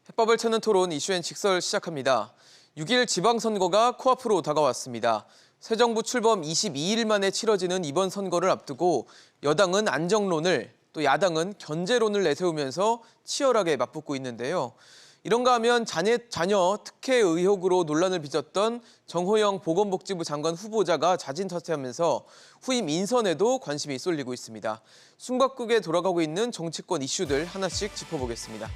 해법을 찾는 토론 이슈엔 직설 시작합니다. 6일 지방선거가 코앞으로 다가왔습니다. 새 정부 출범 22일 만에 치러지는 이번 선거를 앞두고 여당은 안정론을 또 야당은 견제론을 내세우면서 치열하게 맞붙고 있는데요. 이런가 하면 자녀 특혜 의혹으로 논란을 빚었던 정호영 보건복지부 장관 후보자가 자진사퇴하면서 후임 인선에도 관심이 쏠리고 있습니다. 숨바꼭에 돌아가고 있는 정치권 이슈들 하나씩 짚어보겠습니다.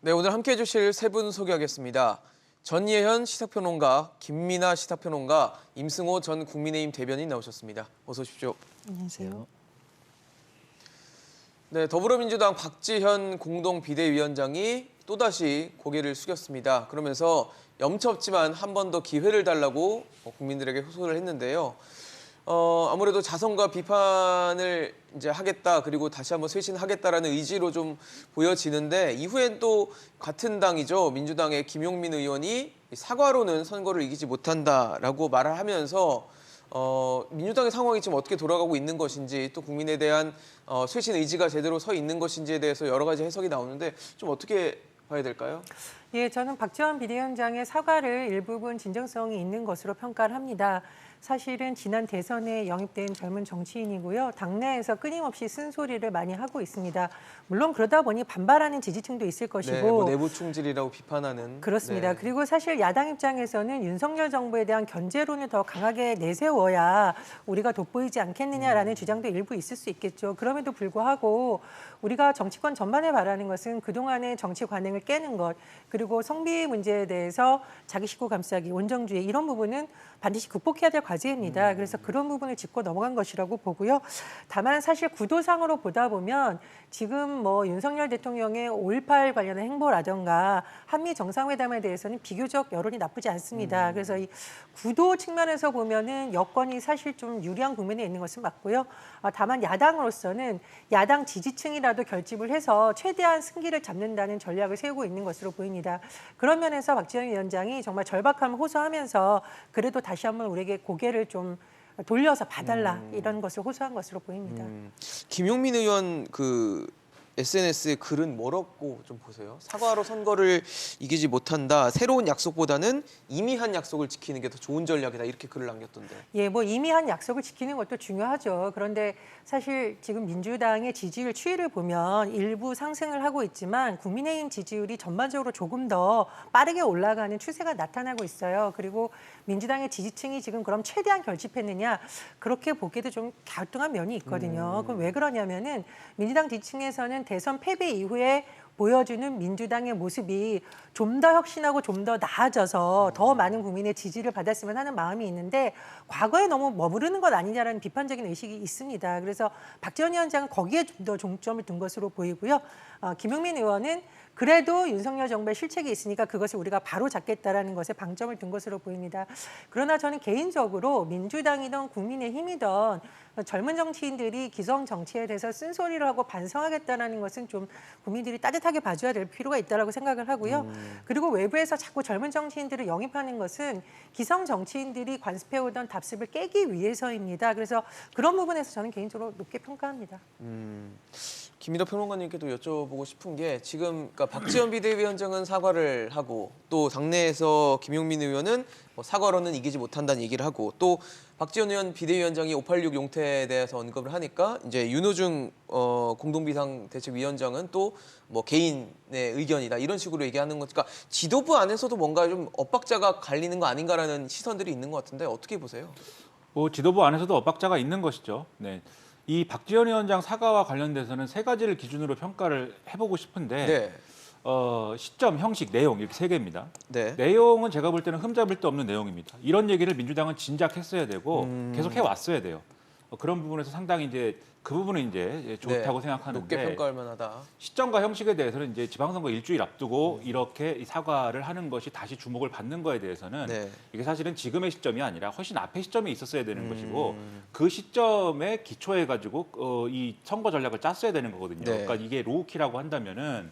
네, 오늘 함께해 주실 세 분 소개하겠습니다. 전예현 시사평론가, 김민아 시사평론가, 임승호 전 국민의힘 대변인 나오셨습니다. 어서 오십시오. 안녕하세요. 네, 더불어민주당 박지현 공동비대위원장이 또다시 고개를 숙였습니다. 그러면서 염치없지만 한 번 더 기회를 달라고 국민들에게 호소를 했는데요. 아무래도 자성과 비판을 이제 하겠다, 그리고 다시 한번 쇄신하겠다라는 의지로 좀 보여지는데, 이후엔 또 같은 당이죠. 민주당의 김용민 의원이 사과로는 선거를 이기지 못한다라고 말을 하면서 민주당의 상황이 지금 어떻게 돌아가고 있는 것인지, 또 국민에 대한 쇄신 의지가 제대로 서 있는 것인지에 대해서 여러 가지 해석이 나오는데 좀 어떻게 봐야 될까요? 예, 저는 박지원 비대위원장의 사과를 일부분 진정성이 있는 것으로 평가를 합니다. 사실은 지난 대선에 영입된 젊은 정치인이고요. 당내에서 끊임없이 쓴소리를 많이 하고 있습니다. 물론 그러다 보니 반발하는 지지층도 있을 것이고. 네, 뭐 내부 충질이라고 비판하는. 그렇습니다. 네. 그리고 사실 야당 입장에서는 윤석열 정부에 대한 견제론을 더 강하게 내세워야 우리가 돋보이지 않겠느냐라는 주장도 일부 있을 수 있겠죠. 그럼에도 불구하고 우리가 정치권 전반에 바라는 것은 그동안의 정치 관행을 깨는 것, 그리고 성비 문제에 대해서 자기 식구 감싸기, 원정주의 이런 부분은 반드시 극복해야 될 과제입니다. 그래서 그런 부분을 짚고 넘어간 것이라고 보고요. 다만 사실 구도상으로 보다 보면 지금 뭐 윤석열 대통령의 5.18 관련한 행보라든가 한미 정상회담에 대해서는 비교적 여론이 나쁘지 않습니다. 그래서 이 구도 측면에서 보면은 여건이 사실 좀 유리한 국면에 있는 것은 맞고요. 다만 야당으로서는 야당 지지층이라도 결집을 해서 최대한 승기를 잡는다는 전략을 세우고 있는 것으로 보입니다. 그런 면에서 박지원 위원장이 정말 절박함을 호소하면서 그래도 다시 한번 우리에게 고개를 좀 돌려서 봐달라 이런 것을 호소한 것으로 보입니다. 김용민 의원 그 SNS에 글은 뭐라고 좀 보세요? 사과로 선거를 이기지 못한다. 새로운 약속보다는 이미 한 약속을 지키는 게 더 좋은 전략이다. 이렇게 글을 남겼던데. 예, 뭐 이미 한 약속을 지키는 것도 중요하죠. 그런데 사실 지금 민주당의 지지율 추이를 보면 일부 상승을 하고 있지만 국민의힘 지지율이 전반적으로 조금 더 빠르게 올라가는 추세가 나타나고 있어요. 그리고 민주당의 지지층이 지금 그럼 최대한 결집했느냐? 그렇게 보기에도 좀 갸우뚱한 면이 있거든요. 그럼 왜 그러냐면은 민주당 지지층에서는 대선 패배 이후에 보여주는 민주당의 모습이 좀 더 혁신하고 좀 더 나아져서 더 많은 국민의 지지를 받았으면 하는 마음이 있는데 과거에 너무 머무르는 것 아니냐라는 비판적인 의식이 있습니다. 그래서 박지원 위원장은 거기에 좀 더 중점을 둔 것으로 보이고요. 김용민 의원은 그래도 윤석열 정부의 실책이 있으니까 그것을 우리가 바로 잡겠다라는 것에 방점을 둔 것으로 보입니다. 그러나 저는 개인적으로 민주당이든 국민의힘이든 젊은 정치인들이 기성 정치에 대해서 쓴소리를 하고 반성하겠다는 것은 좀 국민들이 따뜻하게 봐줘야 될 필요가 있다고 생각을 하고요. 그리고 외부에서 자꾸 젊은 정치인들을 영입하는 것은 기성 정치인들이 관습해오던 답습을 깨기 위해서입니다. 그래서 그런 부분에서 저는 개인적으로 높게 평가합니다. 김민아 평론가님께도 여쭤보고 싶은 게 지금 그러니까 박지원 비대위원장은 사과를 하고 또 당내에서 김용민 의원은 뭐 사과로는 이기지 못한다는 얘기를 하고 또 박지원 의원 비대위원장이 586 용태에 대해서 언급을 하니까 이제 윤호중 공동비상대책위원장은 또 뭐 개인의 의견이다 이런 식으로 얘기하는 것. 그러니까 지도부 안에서도 뭔가 좀 엇박자가 갈리는 거 아닌가라는 시선들이 있는 것 같은데 어떻게 보세요? 뭐 지도부 안에서도 엇박자가 있는 것이죠. 네. 이 박지원 위원장 사과와 관련돼서는 세 가지를 기준으로 평가를 해보고 싶은데 네. 시점, 형식, 내용 이렇게 세 개입니다. 네. 내용은 제가 볼 때는 흠잡을 데 없는 내용입니다. 이런 얘기를 민주당은 진작 했어야 되고 계속 해왔어야 돼요. 그런 부분에서 상당히 이제 그 부분은 이제 좋다고 네. 생각하는데 높게 평가할 만하다. 시점과 형식에 대해서는 이제 지방선거 일주일 앞두고 이렇게 이 사과를 하는 것이 다시 주목을 받는 거에 대해서는 네. 이게 사실은 지금의 시점이 아니라 훨씬 앞의 시점에 있었어야 되는 것이고 그 시점에 기초해 가지고 이 선거 전략을 짰어야 되는 거거든요. 네. 그러니까 이게 로우키라고 한다면은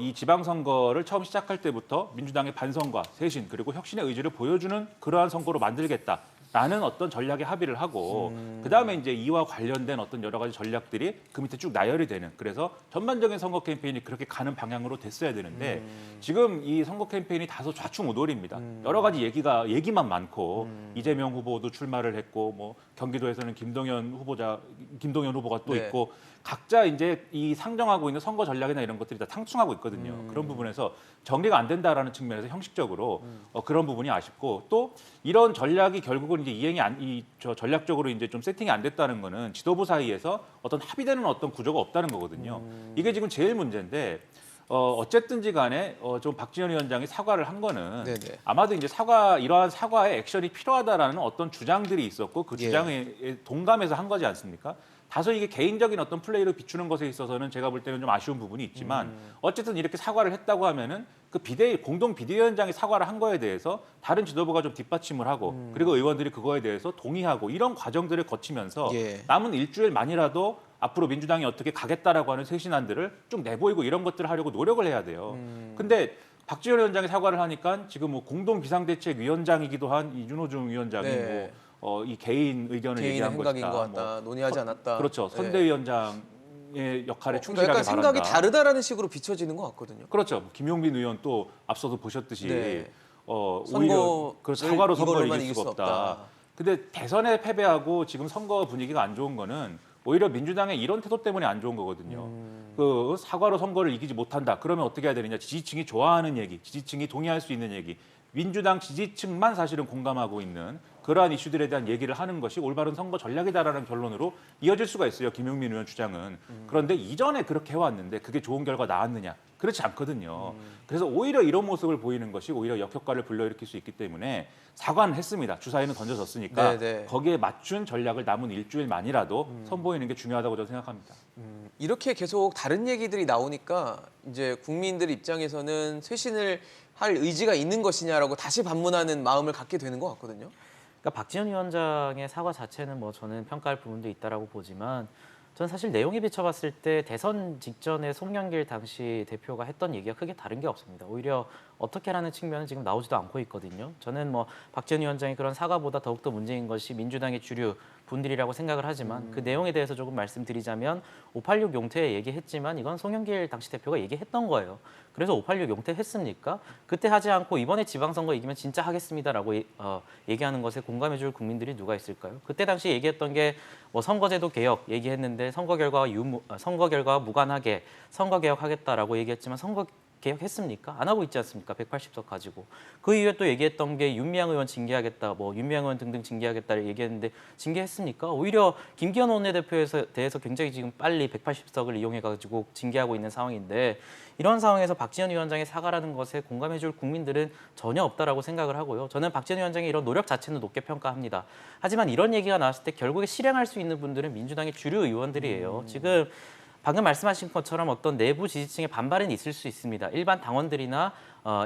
이 지방선거를 처음 시작할 때부터 민주당의 반성과 쇄신 그리고 혁신의 의지를 보여주는 그러한 선거로 만들겠다라는 어떤 전략에 합의를 하고 그다음에 이제 이와 관련된 어떤 여러 가지 전략들이 그 밑에 쭉 나열이 되는 그래서 전반적인 선거 캠페인이 그렇게 가는 방향으로 됐어야 되는데 지금 이 선거 캠페인이 다소 좌충우돌입니다. 여러 가지 얘기만 많고 이재명 후보도 출마를 했고 뭐 경기도에서는 김동연 후보가 또 네. 있고 각자 이제 이 상정하고 있는 선거 전략이나 이런 것들이 다 탕충하고 있거든요. 그런 부분에서 정리가 안 된다라는 측면에서 형식적으로 그런 부분이 아쉽고 또 이런 전략이 결국은 이제 전략적으로 이제 좀 세팅이 안 됐다는 거는 지도부 사이에서 어떤 합의되는 어떤 구조가 없다는 거거든요. 이게 지금 제일 문제인데 어쨌든지 간에 좀 박지원 위원장이 사과를 한 거는 네네. 아마도 이제 이러한 사과의 액션이 필요하다라는 어떤 주장들이 있었고 그 예. 주장에 동감해서 한 거지 않습니까? 다소 이게 개인적인 어떤 플레이로 비추는 것에 있어서는 제가 볼 때는 좀 아쉬운 부분이 있지만 어쨌든 이렇게 사과를 했다고 하면은 그 공동 비대위원장이 사과를 한 거에 대해서 다른 지도부가 좀 뒷받침을 하고 그리고 의원들이 그거에 대해서 동의하고 이런 과정들을 거치면서 예. 남은 일주일만이라도 앞으로 민주당이 어떻게 가겠다라고 하는 쇄신안들을 쭉 내보이고 이런 것들을 하려고 노력을 해야 돼요. 근데 박지원 위원장이 사과를 하니까 지금 뭐 공동 비상대책위원장이기도 한 이 윤호중 위원장이 네. 이 개인 의견을 개인의 얘기한 생각인 것이다. 것 같다. 논의하지 않았다. 그렇죠. 네. 선대위원장의 역할에 그러니까 충실하게 약간 생각이 바란다. 다르다라는 식으로 비춰지는 것 같거든요. 그렇죠. 김용빈 의원 또 앞서도 보셨듯이 네. 오히려 그 사과로 선거를 이걸로만 이길 수 없다. 근데 대선에 패배하고 지금 선거 분위기가 안 좋은 거는 오히려 민주당의 이런 태도 때문에 안 좋은 거거든요. 그 사과로 선거를 이기지 못한다. 그러면 어떻게 해야 되느냐? 지지층이 좋아하는 얘기, 지지층이 동의할 수 있는 얘기. 민주당 지지층만 사실은 공감하고 있는 그러한 이슈들에 대한 얘기를 하는 것이 올바른 선거 전략이다라는 결론으로 이어질 수가 있어요. 김용민 의원 주장은. 그런데 이전에 그렇게 해왔는데 그게 좋은 결과 나왔느냐? 그렇지 않거든요. 그래서 오히려 이런 모습을 보이는 것이 오히려 역효과를 불러일으킬 수 있기 때문에 사과는 했습니다. 주사위는 던져졌으니까 네네. 거기에 맞춘 전략을 남은 일주일만이라도 선보이는 게 중요하다고 저는 생각합니다. 이렇게 계속 다른 얘기들이 나오니까 이제 국민들 입장에서는 쇄신을 할 의지가 있는 것이냐라고 다시 반문하는 마음을 갖게 되는 것 같거든요. 그러니까 박지원 위원장의 사과 자체는 뭐 저는 평가할 부분도 있다라고 보지만 저는 사실 내용에 비춰봤을 때 대선 직전에 송영길 당시 대표가 했던 얘기가 크게 다른 게 없습니다. 오히려 어떻게라는 측면은 지금 나오지도 않고 있거든요. 저는 뭐 박지원 위원장이 그런 사과보다 더욱더 문제인 것이 민주당의 주류 분들이라고 생각을 하지만 그 내용에 대해서 조금 말씀드리자면 586 용태에 얘기했지만 이건 송영길 당시 대표가 얘기했던 거예요. 그래서 586 용태 했습니까? 그때 하지 않고 이번에 지방선거 이기면 진짜 하겠습니다라고 얘기하는 것에 공감해줄 국민들이 누가 있을까요? 그때 당시 얘기했던 게 뭐 선거제도 개혁 얘기했는데 선거 결과와 무관하게 선거 개혁하겠다라고 얘기했지만 선거 개혁했습니까? 안 하고 있지 않습니까? 180석 가지고. 그 이후에 또 얘기했던 게 윤미향 의원 징계하겠다, 뭐 윤미향 의원 등등 징계하겠다를 얘기했는데 징계했습니까? 오히려 김기현 원내대표에 대해서 굉장히 지금 빨리 180석을 이용해가지고 징계하고 있는 상황인데 이런 상황에서 박지원 위원장의 사과라는 것에 공감해줄 국민들은 전혀 없다라고 생각을 하고요. 저는 박지원 위원장의 이런 노력 자체는 높게 평가합니다. 하지만 이런 얘기가 나왔을 때 결국에 실행할 수 있는 분들은 민주당의 주류 의원들이에요. 지금 방금 말씀하신 것처럼 어떤 내부 지지층의 반발은 있을 수 있습니다. 일반 당원들이나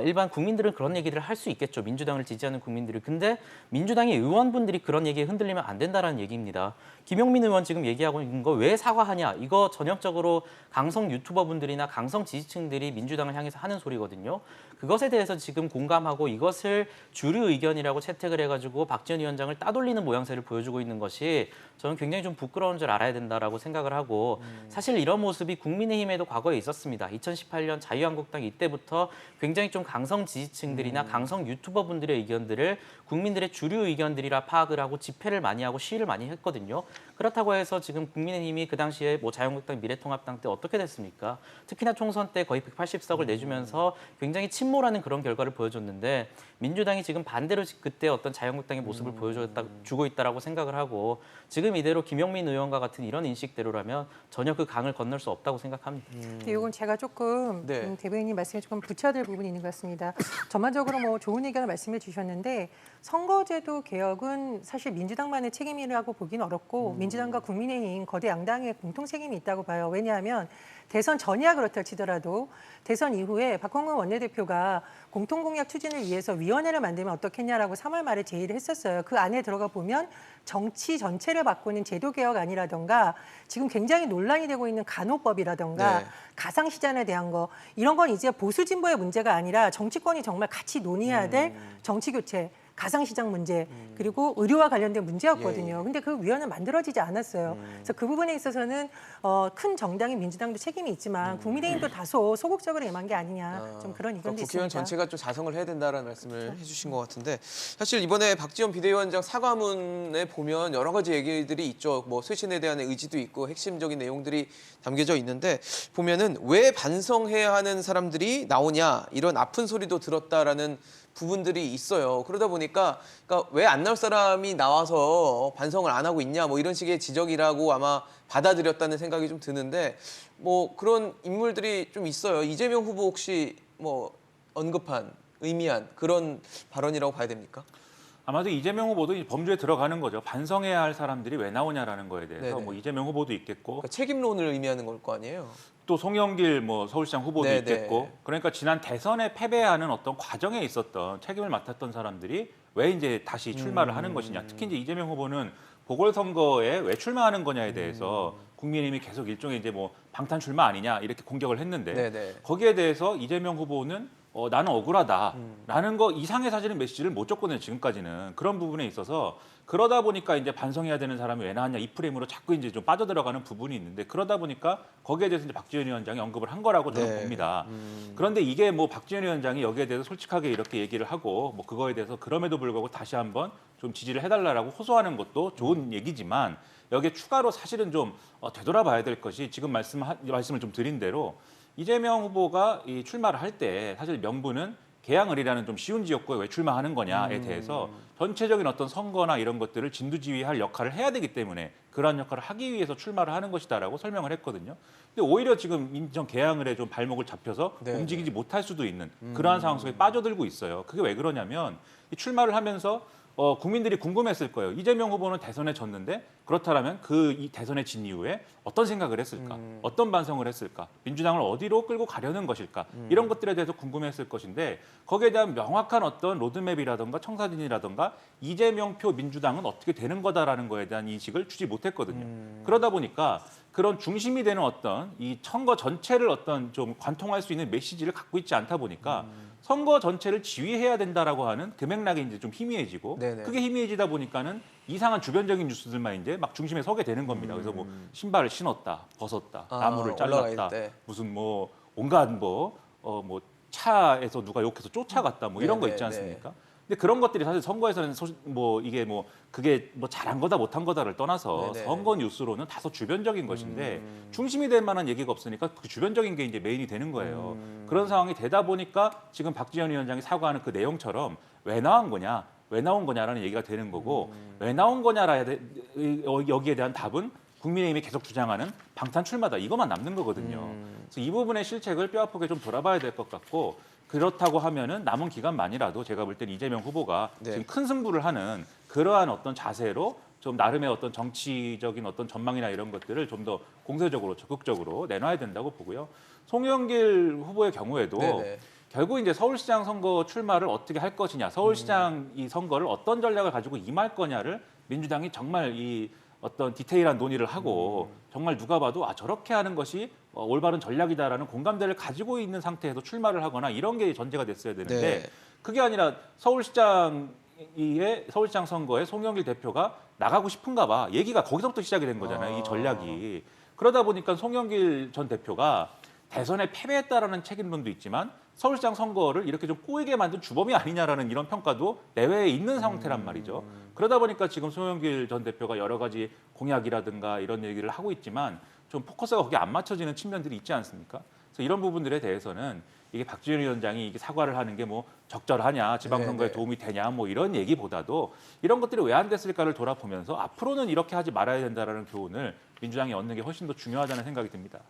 일반 국민들은 그런 얘기들을 할 수 있겠죠. 민주당을 지지하는 국민들이. 근데 민주당의 의원분들이 그런 얘기에 흔들리면 안 된다는 얘기입니다. 김용민 의원 지금 얘기하고 있는 거 왜 사과하냐. 이거 전형적으로 강성 유튜버분들이나 강성 지지층들이 민주당을 향해서 하는 소리거든요. 그것에 대해서 지금 공감하고 이것을 주류 의견이라고 채택을 해가지고 박지원 위원장을 따돌리는 모양새를 보여주고 있는 것이 저는 굉장히 좀 부끄러운 줄 알아야 된다라고 생각을 하고 사실 이런 모습이 국민의힘에도 과거에 있었습니다. 2018년 자유한국당 이때부터 굉장히 굉장히 좀 강성 지지층들이나 강성 유튜버 분들의 의견들을 국민들의 주류 의견들이라 파악을 하고 집회를 많이 하고 시위를 많이 했거든요. 그렇다고 해서 지금 국민의힘이 그 당시에 뭐 자유한국당, 미래통합당 때 어떻게 됐습니까? 특히나 총선 때 거의 180석을 내주면서 굉장히 침몰하는 그런 결과를 보여줬는데 민주당이 지금 반대로 그때 어떤 자유한국당의 모습을 보여주고 있다라고 생각을 하고 지금 이대로 김용민 의원과 같은 이런 인식대로라면 전혀 그 강을 건널 수 없다고 생각합니다. 이건 제가 조금 네. 대변인님 말씀에 조금 붙여야 될 부분이 있는 것 같습니다. 전반적으로 뭐 좋은 의견을 말씀해 주셨는데 선거제도 개혁은 사실 민주당만의 책임이라고 보기는 어렵고 민주당과 국민의힘 거대 양당의 공통 책임이 있다고 봐요. 왜냐하면 대선 전이야 그렇다 치더라도 대선 이후에 박홍근 원내대표가 공통공약 추진을 위해서 위원회를 만들면 어떻겠냐라고 3월 말에 제의를 했었어요. 그 안에 들어가 보면 정치 전체를 바꾸는 제도개혁안이라던가 지금 굉장히 논란이 되고 있는 간호법이라던가 네. 가상시장에 대한 거 이런 건 이제 보수 진보의 문제가 아니라 정치권이 정말 같이 논의해야 될 정치교체 가상시장 문제 그리고 의료와 관련된 문제였거든요. 예. 근데 그 위원회는 만들어지지 않았어요. 그래서 그 부분에 있어서는 큰 정당인 민주당도 책임이 있지만 국민의힘도 다소 소극적으로 임한 게 아니냐 좀 그런 의견도 국회의원 있습니다. 전체가 좀 자성을 해야 된다라는 말씀을 해주신 것 같은데 사실 이번에 박지원 비대위원장 사과문에 보면 여러 가지 얘기들이 있죠. 뭐 쇄신에 대한 의지도 있고 핵심적인 내용들이 담겨져 있는데 보면은 왜 반성해야 하는 사람들이 나오냐 이런 아픈 소리도 들었다라는 부분들이 있어요. 그러다 보니까 그러니까 왜 안 나올 사람이 나와서 반성을 안 하고 있냐 뭐 이런 식의 지적이라고 아마 받아들였다는 생각이 좀 드는데 뭐 그런 인물들이 좀 있어요. 이재명 후보 혹시 뭐 언급한 의미한 그런 발언이라고 봐야 됩니까? 아마도 이재명 후보도 이제 범주에 들어가는 거죠. 반성해야 할 사람들이 왜 나오냐라는 거에 대해서 네네. 뭐 이재명 후보도 있겠고 그러니까 책임론을 의미하는 걸 거 아니에요. 또 송영길 뭐 서울시장 후보도 네네. 있겠고 그러니까 지난 대선에 패배하는 어떤 과정에 있었던 책임을 맡았던 사람들이 왜 이제 다시 출마를 하는 것이냐. 특히 이제 이재명 후보는 보궐선거에 왜 출마하는 거냐에 대해서 국민의힘이 계속 일종의 이제 뭐 방탄 출마 아니냐 이렇게 공격을 했는데 네네. 거기에 대해서 이재명 후보는 나는 억울하다라는 거 이상의 사실은 메시지를 못 줬거든요. 지금까지는 그런 부분에 있어서 그러다 보니까 이제 반성해야 되는 사람이 왜 나왔냐 이 프레임으로 자꾸 이제 좀 빠져들어가는 부분이 있는데 그러다 보니까 거기에 대해서 이제 박지원 위원장이 언급을 한 거라고 저는 네. 봅니다. 그런데 이게 뭐 박지원 위원장이 여기에 대해서 솔직하게 이렇게 얘기를 하고 뭐 그거에 대해서 그럼에도 불구하고 다시 한번 좀 지지를 해달라고 호소하는 것도 좋은 얘기지만 여기에 추가로 사실은 좀 되돌아봐야 될 것이 지금 말씀을 좀 드린 대로 이재명 후보가 이 출마를 할 때 사실 명분은 개항을이라는 좀 쉬운 지역구에 왜 출마하는 거냐에 대해서 전체적인 어떤 선거나 이런 것들을 진두지휘할 역할을 해야 되기 때문에 그러한 역할을 하기 위해서 출마를 하는 것이다라고 설명을 했거든요. 근데 오히려 지금 인천 개항을에 좀 발목을 잡혀서 네. 움직이지 못할 수도 있는 그러한 상황 속에 빠져들고 있어요. 그게 왜 그러냐면 이 출마를 하면서 국민들이 궁금했을 거예요. 이재명 후보는 대선에 졌는데 그렇다면 이 대선에 진 이후에 어떤 생각을 했을까? 어떤 반성을 했을까? 민주당을 어디로 끌고 가려는 것일까? 이런 것들에 대해서 궁금했을 것인데 거기에 대한 명확한 어떤 로드맵이라든가 청사진이라든가 이재명표 민주당은 어떻게 되는 거다라는 거에 대한 인식을 주지 못했거든요. 그러다 보니까 그런 중심이 되는 어떤 이 선거 전체를 어떤 좀 관통할 수 있는 메시지를 갖고 있지 않다 보니까 선거 전체를 지휘해야 된다라고 하는 그 맥락이 이제 좀 희미해지고 네네. 그게 희미해지다 보니까는 이상한 주변적인 뉴스들만 이제 막 중심에 서게 되는 겁니다. 그래서 뭐 신발을 신었다, 벗었다, 나무를 올라가 잘랐다, 있을 때. 무슨 뭐 온갖 뭐 차에서 누가 욕해서 쫓아갔다 뭐 이런 거 있지 네네. 않습니까? 근데 그런 것들이 사실 선거에서는 그게 뭐 잘한 거다 못한 거다를 떠나서 네네. 선거 뉴스로는 다소 주변적인 것인데 중심이 될 만한 얘기가 없으니까 그 주변적인 게 이제 메인이 되는 거예요. 그런 상황이 되다 보니까 지금 박지원 위원장이 사과하는 그 내용처럼 왜 나온 거냐, 왜 나온 거냐라는 얘기가 되는 거고 왜 나온 거냐라 여기에 대한 답은 국민의힘이 계속 주장하는 방탄 출마다 이것만 남는 거거든요. 그래서 이 부분의 실책을 뼈아프게 좀 돌아봐야 될 것 같고 그렇다고 하면은 남은 기간만이라도 제가 볼 때는 이재명 후보가 네. 지금 큰 승부를 하는 그러한 어떤 자세로 좀 나름의 어떤 정치적인 어떤 전망이나 이런 것들을 좀 더 공세적으로 적극적으로 내놔야 된다고 보고요. 송영길 후보의 경우에도 네네. 결국 이제 서울시장 선거 출마를 어떻게 할 것이냐, 서울시장 이 선거를 어떤 전략을 가지고 임할 거냐를 민주당이 정말 이 어떤 디테일한 논의를 하고 정말 누가 봐도 저렇게 하는 것이 올바른 전략이다라는 공감대를 가지고 있는 상태에서 출마를 하거나 이런 게 전제가 됐어야 되는데 네. 그게 아니라 서울시장 선거에 송영길 대표가 나가고 싶은가 봐. 얘기가 거기서부터 시작이 된 거잖아요. 이 전략이. 그러다 보니까 송영길 전 대표가 대선에 패배했다라는 책임론도 있지만 서울시장 선거를 이렇게 좀 꼬이게 만든 주범이 아니냐라는 이런 평가도 내외에 있는 상태란 말이죠. 그러다 보니까 지금 송영길 전 대표가 여러 가지 공약이라든가 이런 얘기를 하고 있지만 좀 포커스가 거기에 안 맞춰지는 측면들이 있지 않습니까? 그래서 이런 부분들에 대해서는 이게 박지원 위원장이 이게 사과를 하는 게 뭐 적절하냐, 지방선거에 네네. 도움이 되냐, 뭐 이런 얘기보다도 이런 것들이 왜 안 됐을까를 돌아보면서 앞으로는 이렇게 하지 말아야 된다라는 교훈을 민주당이 얻는 게 훨씬 더 중요하다는 생각이 듭니다.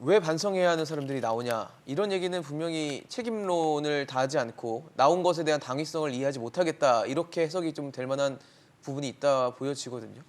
왜 반성해야 하는 사람들이 나오냐 이런 얘기는 분명히 책임론을 다하지 않고 나온 것에 대한 당위성을 이해하지 못하겠다 이렇게 해석이 좀 될 만한 부분이 있다 보여지거든요.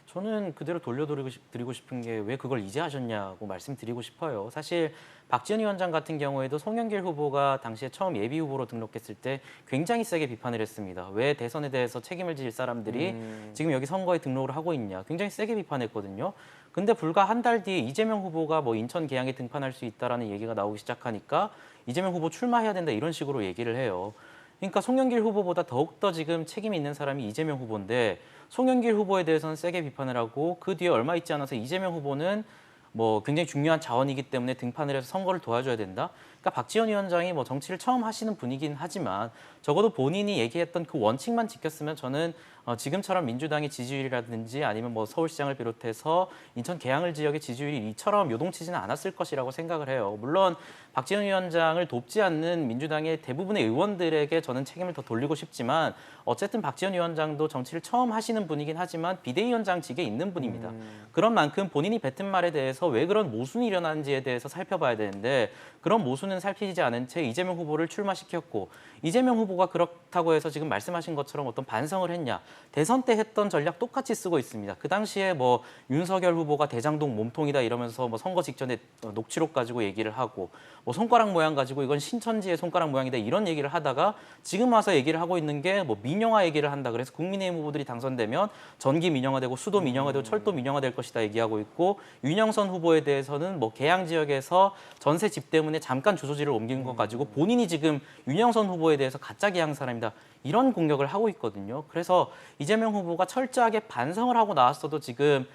저는 그대로 돌려드리고 싶은 게 왜 그걸 이제 하셨냐고 말씀드리고 싶어요. 사실 박지원 위원장 같은 경우에도 송영길 후보가 당시에 처음 예비 후보로 등록했을 때 굉장히 세게 비판을 했습니다. 왜 대선에 대해서 책임을 질 사람들이 지금 여기 선거에 등록을 하고 있냐. 굉장히 세게 비판했거든요. 근데 불과 한 달 뒤에 이재명 후보가 뭐 인천 계양에 등판할 수 있다라는 얘기가 나오기 시작하니까 이재명 후보 출마해야 된다 이런 식으로 얘기를 해요. 그러니까 송영길 후보보다 더욱더 지금 책임이 있는 사람이 이재명 후보인데 송영길 후보에 대해서는 세게 비판을 하고 그 뒤에 얼마 있지 않아서 이재명 후보는 뭐 굉장히 중요한 자원이기 때문에 등판을 해서 선거를 도와줘야 된다. 그러니까 박지원 위원장이 뭐 정치를 처음 하시는 분이긴 하지만 적어도 본인이 얘기했던 그 원칙만 지켰으면 저는 지금처럼 민주당의 지지율이라든지 아니면 뭐 서울시장을 비롯해서 인천 계양을 지역의 지지율이 이처럼 요동치지는 않았을 것이라고 생각을 해요. 물론 박지원 위원장을 돕지 않는 민주당의 대부분의 의원들에게 저는 책임을 더 돌리고 싶지만 어쨌든 박지원 위원장도 정치를 처음 하시는 분이긴 하지만 비대위원장직에 있는 분입니다. 그런 만큼 본인이 뱉은 말에 대해서 왜 그런 모순이 일어나는지에 대해서 살펴봐야 되는데 그런 모순은 살피지 않은 채 이재명 후보를 출마시켰고 이재명 후보가 그렇다고 해서 지금 말씀하신 것처럼 어떤 반성을 했냐. 대선 때 했던 전략 똑같이 쓰고 있습니다. 그 당시에 뭐 윤석열 후보가 대장동 몸통이다 이러면서 뭐 선거 직전에 녹취록 가지고 얘기를 하고 뭐 손가락 모양 가지고 이건 신천지의 손가락 모양이다 이런 얘기를 하다가 지금 와서 얘기를 하고 있는 게 뭐 민영화 얘기를 한다. 그래서 국민의힘 후보들이 당선되면 전기 민영화되고 수도 민영화되고 철도 민영화될 것이다 얘기하고 있고 윤영선 후보에 대해서는 뭐 계양 지역에서 전세 집 때문에 잠깐 주소지를 옮긴 것 가지고 본인이 지금 윤영선 후보에 대해서 가짜 계양 사람이다. 이런 공격을 하고 있거든요. 그래서 이재명 후보가 철저하게 반성을 하고 나왔어도 지금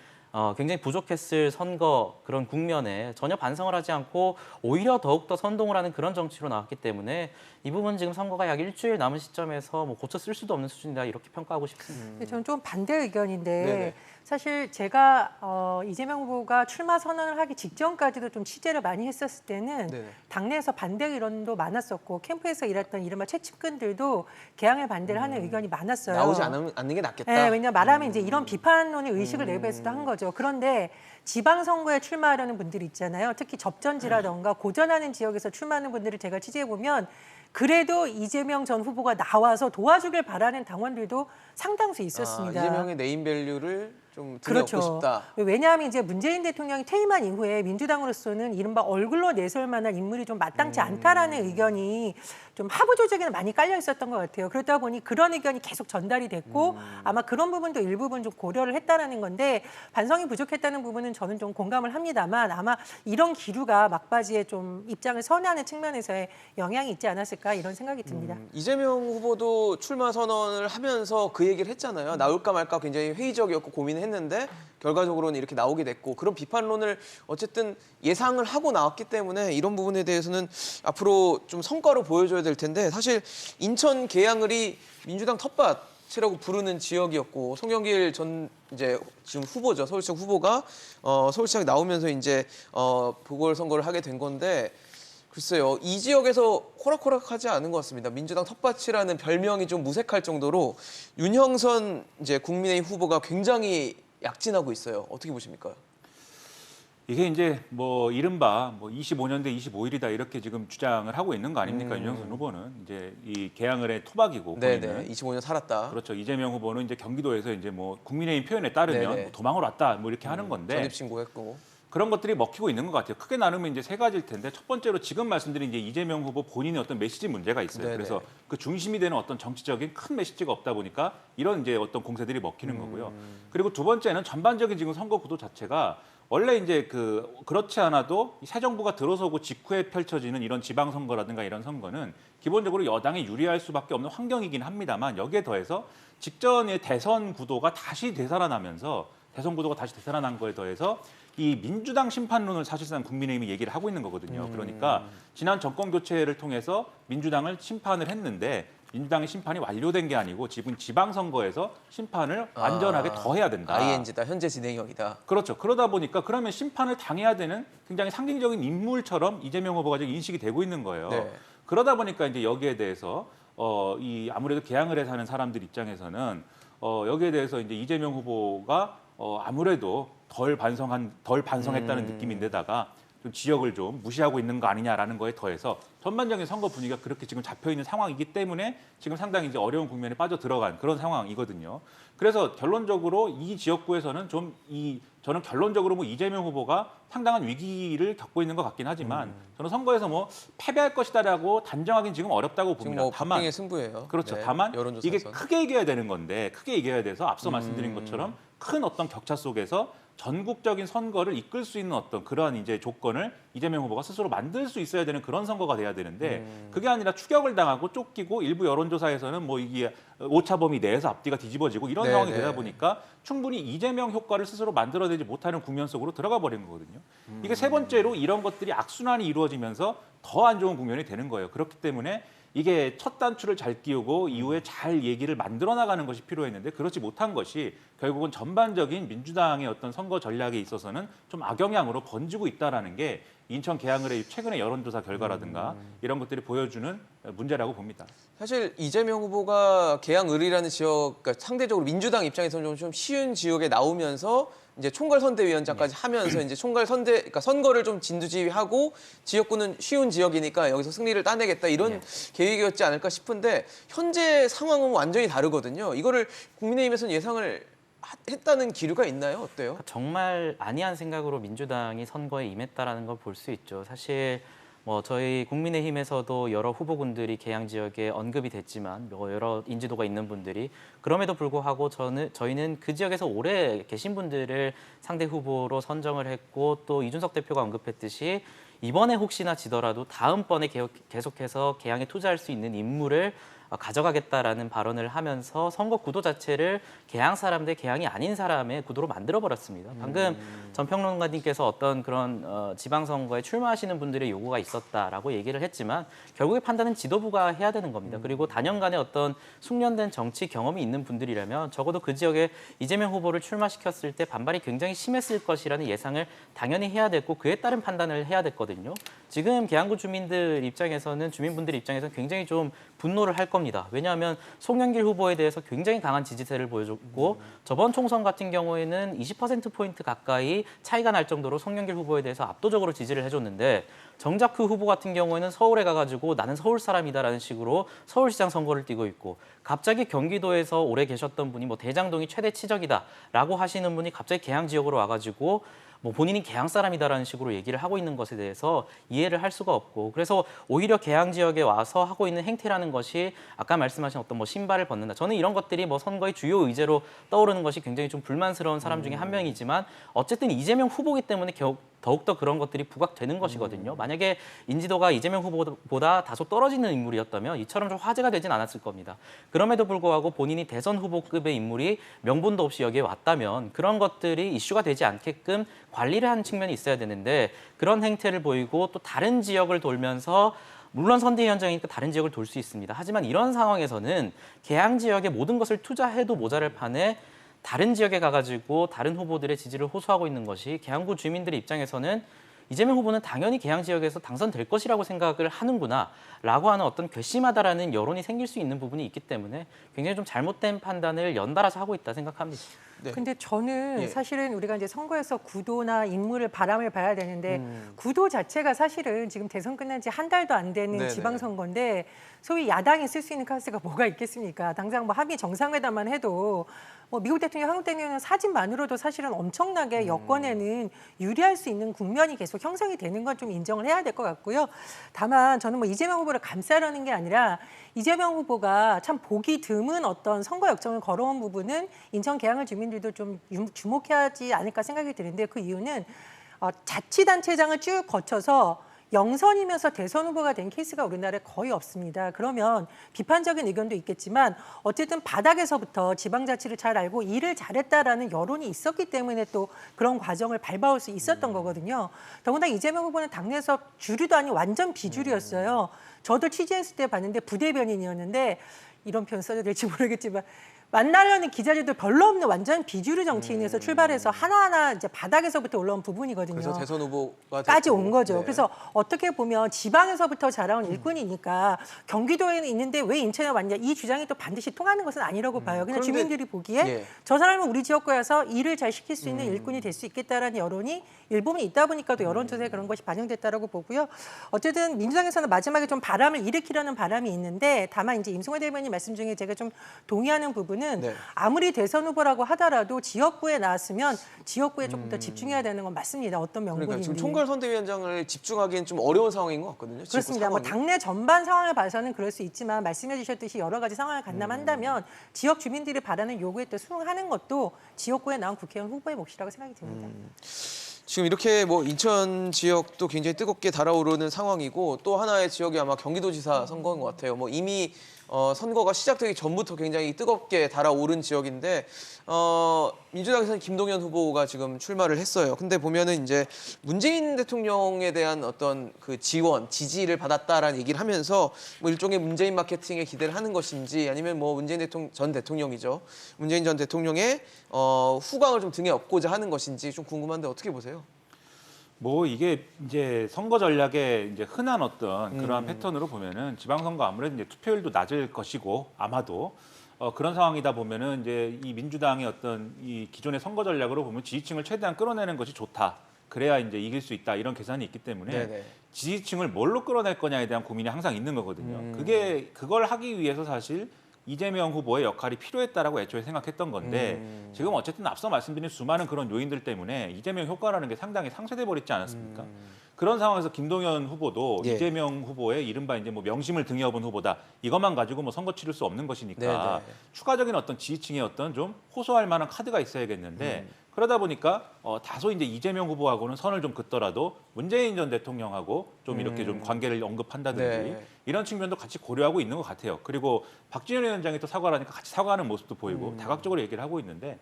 굉장히 부족했을 선거 그런 국면에 전혀 반성을 하지 않고 오히려 더욱더 선동을 하는 그런 정치로 나왔기 때문에 이 부분 지금 선거가 약 일주일 남은 시점에서 뭐 고쳐 쓸 수도 없는 수준이다 이렇게 평가하고 싶습니다. 근데 저는 좀 반대 의견인데 네네. 사실 제가 이재명 후보가 출마 선언을 하기 직전까지도 좀 취재를 많이 했었을 때는 네네. 당내에서 반대 의견도 많았었고 캠프에서 일했던 이른바 최측근들도 개항을 반대를 하는 의견이 많았어요. 나오지 않는 게 낫겠다. 네, 왜냐하면 말하면 이제 이런 비판론의 의식을 내부에서도 한 거죠. 그런데 지방선거에 출마하려는 분들이 있잖아요. 특히 접전지라던가 고전하는 지역에서 출마하는 분들을 제가 취재해보면 그래도 이재명 전 후보가 나와서 도와주길 바라는 당원들도 상당수 있었습니다. 이재명의 네임밸류를 좀 그렇죠. 들여놓고 싶다. 왜냐하면 이제 문재인 대통령이 퇴임한 이후에 민주당으로서는 이른바 얼굴로 내세울 만한 인물이 좀 마땅치 않다라는 의견이 좀 하부 조직에는 많이 깔려 있었던 것 같아요. 그러다 보니 그런 의견이 계속 전달이 됐고 아마 그런 부분도 일부분 좀 고려를 했다라는 건데 반성이 부족했다는 부분은 저는 좀 공감을 합니다만 아마 이런 기류가 막바지에 좀 입장을 선회하는 측면에서의 영향이 있지 않았을까 이런 생각이 듭니다. 이재명 후보도 출마 선언을 하면서 그 얘기를 했잖아요. 나올까 말까 굉장히 회의적이었고 고민을 했는데 결과적으로는 이렇게 나오게 됐고 그런 비판론을 어쨌든 예상을 하고 나왔기 때문에 이런 부분에 대해서는 앞으로 좀 성과로 보여줘야 될 텐데 사실 인천 계양을이 민주당 텃밭이라고 부르는 지역이었고 송영길 전 이제 지금 후보죠. 서울시장 후보가 서울시장에 나오면서 이제 보궐선거를 하게 된 건데 글쎄요. 이 지역에서 호락호락하지 않은 것 같습니다. 민주당 텃밭이라는 별명이 좀 무색할 정도로 윤형선 이제 국민의힘 후보가 굉장히 약진하고 있어요. 어떻게 보십니까? 이게 이제 뭐 이른바 뭐 25년 대 25일이다 이렇게 지금 주장을 하고 있는 거 아닙니까? 윤영선 후보는 이제 이 계양을의 토박이고 네네. 본인은. 25년 살았다. 그렇죠. 이재명 후보는 이제 경기도에서 이제 뭐 국민의힘 표현에 따르면 네네. 뭐 도망을 왔다 뭐 이렇게 하는 건데 전입신고했고. 그런 것들이 먹히고 있는 것 같아요. 크게 나누면 이제 세 가지일 텐데 첫 번째로 지금 말씀드린 이제 이재명 후보 본인의 어떤 메시지 문제가 있어요. 네네. 그래서 그 중심이 되는 어떤 정치적인 큰 메시지가 없다 보니까 이런 이제 어떤 공세들이 먹히는 거고요. 그리고 두 번째는 전반적인 지금 선거 구도 자체가 원래 이제 그렇지 않아도 새 정부가 들어서고 직후에 펼쳐지는 이런 지방선거라든가 이런 선거는 기본적으로 여당이 유리할 수밖에 없는 환경이긴 합니다만 여기에 더해서 직전의 대선 구도가 다시 되살아나면서 대선 구도가 다시 되살아난 거에 더해서 이 민주당 심판론을 사실상 국민의힘이 얘기를 하고 있는 거거든요. 그러니까 지난 정권 교체를 통해서 민주당을 심판을 했는데 민주당의 심판이 완료된 게 아니고 지금 지방선거에서 심판을 완전하게 더 해야 된다. ING다. 현재 진행형이다. 그렇죠. 그러다 보니까 그러면 심판을 당해야 되는 굉장히 상징적인 인물처럼 이재명 후보가 지금 인식이 되고 있는 거예요. 네. 그러다 보니까 이제 여기에 대해서 이 아무래도 개항을 해 사는 사람들 입장에서는 여기에 대해서 이제 이재명 후보가 아무래도 덜 반성했다는 느낌인데다가 좀 지역을 좀 무시하고 있는 거 아니냐라는 거에 더해서 전반적인 선거 분위기가 그렇게 지금 잡혀 있는 상황이기 때문에 지금 상당히 이제 어려운 국면에 빠져 들어간 그런 상황이거든요. 그래서 결론적으로 이 지역구에서는 저는 결론적으로 뭐 이재명 후보가 상당한 위기를 겪고 있는 것 같긴 하지만 저는 선거에서 뭐 패배할 것이다라고 단정하기는 지금 어렵다고 지금 봅니다. 뭐 다만 박빙의 승부예요. 그렇죠. 네, 다만 이게 여론조사에서는. 크게 이겨야 되는 건데 크게 이겨야 돼서 앞서 말씀드린 것처럼 큰 어떤 격차 속에서 전국적인 선거를 이끌 수 있는 어떤 그러한 이제 조건을 이재명 후보가 스스로 만들 수 있어야 되는 그런 선거가 돼야 되는데 그게 아니라 추격을 당하고 쫓기고 일부 여론조사에서는 뭐 이게 오차 범위 내에서 앞뒤가 뒤집어지고 이런 네, 상황이 네. 되다 보니까 충분히 이재명 효과를 스스로 만들어내지 못하는 국면 속으로 들어가 버린 거거든요. 이게 세 번째로 이런 것들이 악순환이 이루어지면서 더 안 좋은 국면이 되는 거예요. 그렇기 때문에 이게 첫 단추를 잘 끼우고 이후에 잘 얘기를 만들어 나가는 것이 필요했는데 그렇지 못한 것이 결국은 전반적인 민주당의 어떤 선거 전략에 있어서는 좀 악영향으로 번지고 있다라는 게 인천 개항을의 최근의 여론조사 결과라든가 이런 것들이 보여주는 문제라고 봅니다. 사실 이재명 후보가 계양을이라는 지역, 그러니까 상대적으로 민주당 입장에서는 좀 쉬운 지역에 나오면서 이제 총괄선대위원장까지 하면서 이제 그러니까 선거를 좀 진두지휘하고 지역구는 쉬운 지역이니까 여기서 승리를 따내겠다 이런 계획이었지 않을까 싶은데 현재 상황은 완전히 다르거든요. 이거를 국민의힘에서는 예상을 했다는 기류가 있나요? 어때요? 정말 아니한 생각으로 민주당이 선거에 임했다라는 걸 볼 수 있죠. 사실 뭐 저희 국민의힘에서도 여러 후보군들이 계양 지역에 언급이 됐지만 뭐 여러 인지도가 있는 분들이 그럼에도 불구하고 저희는 그 지역에서 오래 계신 분들을 상대 후보로 선정을 했고 또 이준석 대표가 언급했듯이 이번에 혹시나 지더라도 다음번에 계속해서 계양에 투자할 수 있는 인물을 가져가겠다라는 발언을 하면서 선거 구도 자체를 계양 사람 대 계양이 아닌 사람의 구도로 만들어버렸습니다. 방금 전 평론가님께서 어떤 그런 지방선거에 출마하시는 분들의 요구가 있었다라고 얘기를 했지만 결국에 판단은 지도부가 해야 되는 겁니다. 그리고 단연간의 어떤 숙련된 정치 경험이 있는 분들이라면 적어도 그 지역에 이재명 후보를 출마시켰을 때 반발이 굉장히 심했을 것이라는 예상을 당연히 해야 됐고 그에 따른 판단을 해야 됐거든요. 지금 계양구 주민분들 입장에서는 굉장히 좀 분노를 할 겁니다. 왜냐하면 송영길 후보에 대해서 굉장히 강한 지지세를 보여줬고 저번 총선 같은 경우에는 20%포인트 가까이 차이가 날 정도로 송영길 후보에 대해서 압도적으로 지지를 해줬는데 정작 그 후보 같은 경우에는 서울에 가가지고 나는 서울 사람이다라는 식으로 서울시장 선거를 뛰고 있고 갑자기 경기도에서 오래 계셨던 분이 뭐 대장동이 최대 치적이다라고 하시는 분이 갑자기 계양 지역으로 와가지고 뭐 본인이 계양 사람이다라는 식으로 얘기를 하고 있는 것에 대해서 이해를 할 수가 없고 그래서 오히려 계양 지역에 와서 하고 있는 행태라는 것이 아까 말씀하신 어떤 뭐 신발을 벗는다. 저는 이런 것들이 뭐 선거의 주요 의제로 떠오르는 것이 굉장히 좀 불만스러운 사람 중에 한 명이지만 어쨌든 이재명 후보기 때문에 더욱더 그런 것들이 부각되는 것이거든요. 만약에 인지도가 이재명 후보보다 다소 떨어지는 인물이었다면 이처럼 좀 화제가 되진 않았을 겁니다. 그럼에도 불구하고 본인이 대선 후보급의 인물이 명분도 없이 여기에 왔다면 그런 것들이 이슈가 되지 않게끔 관리를 하는 측면이 있어야 되는데 그런 행태를 보이고 또 다른 지역을 돌면서 물론 선대위원장이니까 다른 지역을 돌 수 있습니다. 하지만 이런 상황에서는 계양 지역에 모든 것을 투자해도 모자랄 판에 다른 지역에 가가지고 다른 후보들의 지지를 호소하고 있는 것이 계양구 주민들의 입장에서는 이재명 후보는 당연히 계양 지역에서 당선될 것이라고 생각을 하는구나라고 하는 어떤 괘씸하다라는 여론이 생길 수 있는 부분이 있기 때문에 굉장히 좀 잘못된 판단을 연달아서 하고 있다 생각합니다. 네. 근데 저는 예. 사실은 우리가 이제 선거에서 구도나 인물을 바람을 봐야 되는데 구도 자체가 사실은 지금 대선 끝난 지 한 달도 안 되는 네네. 지방선거인데 소위 야당이 쓸 수 있는 카드가 뭐가 있겠습니까? 당장 뭐 한미 정상회담만 해도 뭐 미국 대통령, 한국 대통령 사진만으로도 사실은 엄청나게 여권에는 유리할 수 있는 국면이 계속 형성이 되는 건 좀 인정을 해야 될 것 같고요. 다만 저는 뭐 이재명 후보를 감싸려는 게 아니라 이재명 후보가 참 보기 드문 어떤 선거 역정을 걸어온 부분은 인천 계양을 주민들도 좀 주목해야 하지 않을까 생각이 드는데 그 이유는 자치단체장을 쭉 거쳐서 영선이면서 대선 후보가 된 케이스가 우리나라에 거의 없습니다. 그러면 비판적인 의견도 있겠지만 어쨌든 바닥에서부터 지방자치를 잘 알고 일을 잘했다라는 여론이 있었기 때문에 또 그런 과정을 밟아올 수 있었던 거거든요. 더군다나 이재명 후보는 당내에서 주류도 아닌 완전 비주류였어요. 저도 취재했을 때 봤는데 부대변인이었는데 이런 표현 써도 될지 모르겠지만 만나려는 기자들도 별로 없는 완전 비주류 정치인에서 출발해서 하나하나 이제 바닥에서부터 올라온 부분이거든요. 그래서 대선 후보가 까지 됐고. 온 거죠. 네. 그래서 어떻게 보면 지방에서부터 자라온 일꾼이니까 경기도에는 있는데 왜 인천에 왔냐 이 주장이 또 반드시 통하는 것은 아니라고 봐요. 그냥 그런데- 주민들이 보기에 예. 저 사람은 우리 지역 거여서 일을 잘 시킬 수 있는 일꾼이 될 수 있겠다라는 여론이 일부분 있다 보니까 또 여론조사에 그런 것이 반영됐다라고 보고요. 어쨌든 민주당에서는 마지막에 좀 바람을 일으키려는 바람이 있는데 다만 이제 임성회 대변인 말씀 중에 제가 좀 동의하는 부분은 네. 아무리 대선 후보라고 하더라도 지역구에 나왔으면 지역구에 조금 더 집중해야 되는 건 맞습니다. 어떤 명분인지. 그러니까 지금 총괄 선대위원장을 집중하기엔 좀 어려운 상황인 것 같거든요. 지금 그렇습니다. 뭐 상황이. 당내 전반 상황을 봐서는 그럴 수 있지만 말씀해 주셨듯이 여러 가지 상황을 감담한다면 지역 주민들이 바라는 요구에 또 수긍하는 것도 지역구에 나온 국회의원 후보의 몫이라고 생각이 듭니다. 지금 이렇게 뭐 인천 지역도 굉장히 뜨겁게 달아오르는 상황이고 또 하나의 지역이 아마 경기도지사 선거인 것 같아요. 뭐 이미 선거가 시작되기 전부터 굉장히 뜨겁게 달아오른 지역인데 민주당에서는 김동연 후보가 지금 출마를 했어요. 근데 보면은 이제 문재인 대통령에 대한 어떤 그 지원, 지지를 받았다라는 얘기를 하면서 뭐 일종의 문재인 마케팅에 기대를 하는 것인지 아니면 뭐 문재인 전 대통령이죠. 문재인 전 대통령의 후광을 좀 등에 업고자 하는 것인지 좀 궁금한데 어떻게 보세요? 뭐 이게 이제 선거 전략의 이제 흔한 어떤 그러한 패턴으로 보면은 지방선거 아무래도 이제 투표율도 낮을 것이고 아마도 그런 상황이다 보면은 이제 이 민주당의 어떤 이 기존의 선거 전략으로 보면 지지층을 최대한 끌어내는 것이 좋다. 그래야 이제 이길 수 있다 이런 계산이 있기 때문에 네네. 지지층을 뭘로 끌어낼 거냐에 대한 고민이 항상 있는 거거든요. 그걸 하기 위해서 사실 이재명 후보의 역할이 필요했다라고 애초에 생각했던 건데 지금 어쨌든 앞서 말씀드린 수많은 그런 요인들 때문에 이재명 효과라는 게 상당히 상쇄돼 버렸지 않았습니까? 그런 상황에서 김동연 후보도 예. 이재명 후보의 이른바 이제 뭐 명심을 등에 업은 후보다 이것만 가지고 뭐 선거 치를 수 없는 것이니까 네네. 추가적인 어떤 지지층의 어떤 좀 호소할 만한 카드가 있어야겠는데 그러다 보니까 다소 이제 이재명 후보하고는 선을 좀 긋더라도 문재인 전 대통령하고 좀 이렇게 좀 관계를 언급한다든지 네. 이런 측면도 같이 고려하고 있는 것 같아요. 그리고 박지원 위원장이 또 사과를 하니까 같이 사과하는 모습도 보이고 다각적으로 얘기를 하고 있는데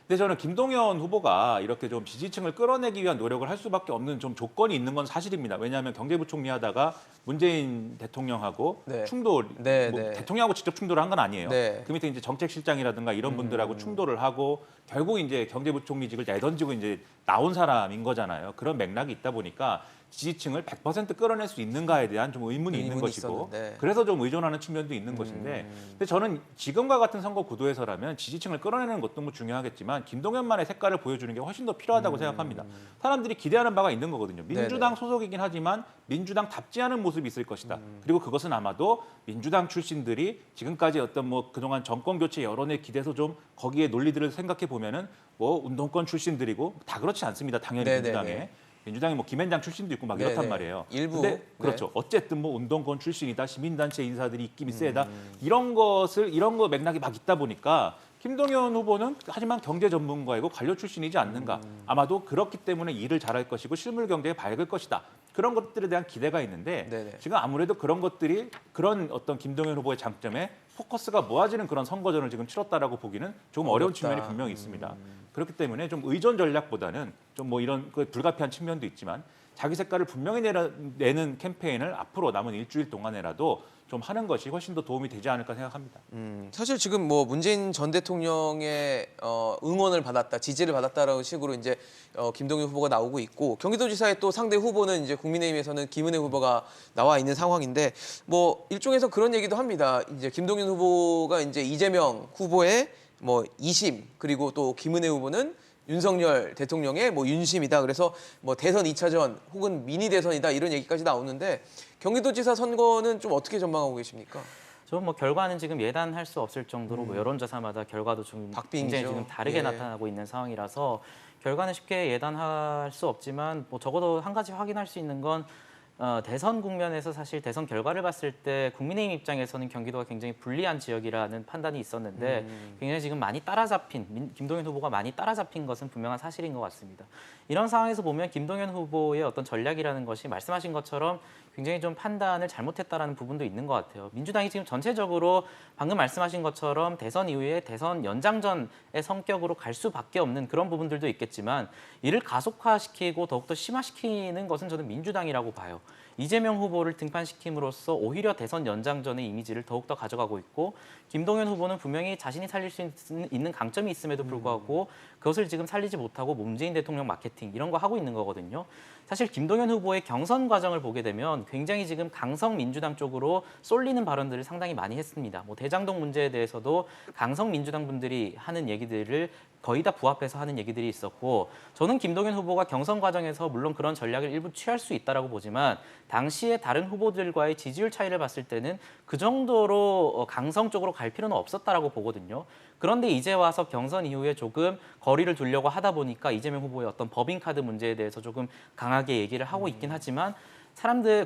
근데 저는 김동연 후보가 이렇게 좀 지지층을 끌어내기 위한 노력을 할 수밖에 없는 좀 조건이 있는 건 사실입니다. 왜냐하면 경제부총리 하다가 문재인 대통령하고 네. 충돌, 네, 뭐 네. 대통령하고 직접 충돌을 한 건 아니에요. 네. 그 밑에 이제 정책실장이라든가 이런 분들하고 충돌을 하고 결국 이제 경제부총리직을 내던지고 이제 나온 사람인 거잖아요. 그런 맥락이 있다 보니까 지지층을 100% 끌어낼 수 있는가에 대한 좀 의문이 있는 의문이 것이고 있었는데. 그래서 좀 의존하는 측면도 있는 것인데 근데 저는 지금과 같은 선거 구도에서라면 지지층을 끌어내는 것도 뭐 중요하겠지만 김동연만의 색깔을 보여주는 게 훨씬 더 필요하다고 생각합니다. 사람들이 기대하는 바가 있는 거거든요. 민주당 소속이긴 하지만 민주당답지 않은 모습이 있을 것이다. 그리고 그것은 아마도 민주당 출신들이 지금까지 어떤 뭐 그동안 정권 교체 여론에 기대서 좀 거기에 논리들을 생각해 보면은 뭐 운동권 출신들이고 다 그렇지 않습니다. 당연히 네네네. 민주당이 뭐 김앤장 출신도 있고 막 이렇단 네네. 말이에요. 일부. 근데 그렇죠. 어쨌든 뭐 운동권 출신이다, 시민단체 인사들이 입김이 세다 이런 거 맥락이 막 있다 보니까 김동연 후보는 하지만 경제 전문가이고 관료 출신이지 않는가. 아마도 그렇기 때문에 일을 잘할 것이고 실물 경제에 밝을 것이다. 그런 것들에 대한 기대가 있는데 네네. 지금 아무래도 그런 것들이 그런 어떤 김동연 후보의 장점에 포커스가 모아지는 그런 선거전을 지금 치렀다라고 보기는 조금 어려운 어렵다. 측면이 분명히 있습니다. 그렇기 때문에 좀 의존 전략보다는 좀 뭐 이런 그 불가피한 측면도 있지만 자기 색깔을 분명히 내는 캠페인을 앞으로 남은 일주일 동안에라도 좀 하는 것이 훨씬 더 도움이 되지 않을까 생각합니다. 사실 지금 뭐 문재인 전 대통령의 응원을 받았다, 지지를 받았다라는 식으로 이제 김동연 후보가 나오고 있고 경기도지사의 또 상대 후보는 이제 국민의힘에서는 김은혜 후보가 나와 있는 상황인데 뭐 일종에서 그런 얘기도 합니다. 이제 김동연 후보가 이제 이재명 후보의 뭐 2심 그리고 또 김은혜 후보는 윤석열 대통령의 뭐 윤심이다. 그래서 뭐 대선 2차전 혹은 미니 대선이다 이런 얘기까지 나오는데 경기도지사 선거는 좀 어떻게 전망하고 계십니까? 저는 뭐 결과는 지금 예단할 수 없을 정도로 뭐 여론조사마다 결과도 좀 박빙이죠. 굉장히 지금 다르게 예. 나타나고 있는 상황이라서 결과는 쉽게 예단할 수 없지만 뭐 적어도 한 가지 확인할 수 있는 건 대선 국면에서 사실 대선 결과를 봤을 때 국민의힘 입장에서는 경기도가 굉장히 불리한 지역이라는 판단이 있었는데 굉장히 지금 많이 따라잡힌 김동연 후보가 많이 따라잡힌 것은 분명한 사실인 것 같습니다. 이런 상황에서 보면 김동연 후보의 어떤 전략이라는 것이 말씀하신 것처럼 굉장히 좀 판단을 잘못했다라는 부분도 있는 것 같아요. 민주당이 지금 전체적으로 방금 말씀하신 것처럼 대선 이후에 대선 연장전의 성격으로 갈 수밖에 없는 그런 부분들도 있겠지만 이를 가속화시키고 더욱더 심화시키는 것은 저는 민주당이라고 봐요. 이재명 후보를 등판시킴으로써 오히려 대선 연장전의 이미지를 더욱더 가져가고 있고 김동연 후보는 분명히 자신이 살릴 수 있는 강점이 있음에도 불구하고 그것을 지금 살리지 못하고 문재인 대통령 마케팅 이런 거 하고 있는 거거든요. 사실 김동연 후보의 경선 과정을 보게 되면 굉장히 지금 강성 민주당 쪽으로 쏠리는 발언들을 상당히 많이 했습니다. 뭐 대장동 문제에 대해서도 강성 민주당 분들이 하는 얘기들을 거의 다 부합해서 하는 얘기들이 있었고 저는 김동연 후보가 경선 과정에서 물론 그런 전략을 일부 취할 수 있다라고 보지만 당시에 다른 후보들과의 지지율 차이를 봤을 때는 그 정도로 강성 쪽으로 갈 필요는 없었다라고 보거든요. 그런데 이제 와서 경선 이후에 조금 거리를 두려고 하다 보니까 이재명 후보의 어떤 법인카드 문제에 대해서 조금 강하게 얘기를 하고 있긴 하지만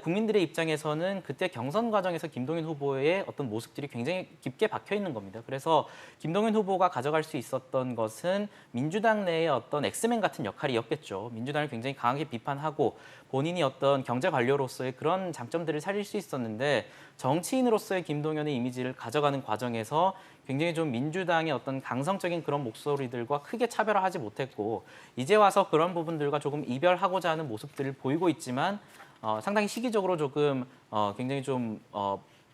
국민들의 입장에서는 그때 경선 과정에서 김동연 후보의 어떤 모습들이 굉장히 깊게 박혀 있는 겁니다. 그래서 김동연 후보가 가져갈 수 있었던 것은 민주당 내의 어떤 엑스맨 같은 역할이었겠죠. 민주당을 굉장히 강하게 비판하고 본인이 어떤 경제 관료로서의 그런 장점들을 살릴 수 있었는데 정치인으로서의 김동연의 이미지를 가져가는 과정에서 굉장히 좀 민주당의 어떤 강성적인 그런 목소리들과 크게 차별화하지 못했고 이제 와서 그런 부분들과 조금 이별하고자 하는 모습들을 보이고 있지만 상당히 시기적으로 조금 굉장히 좀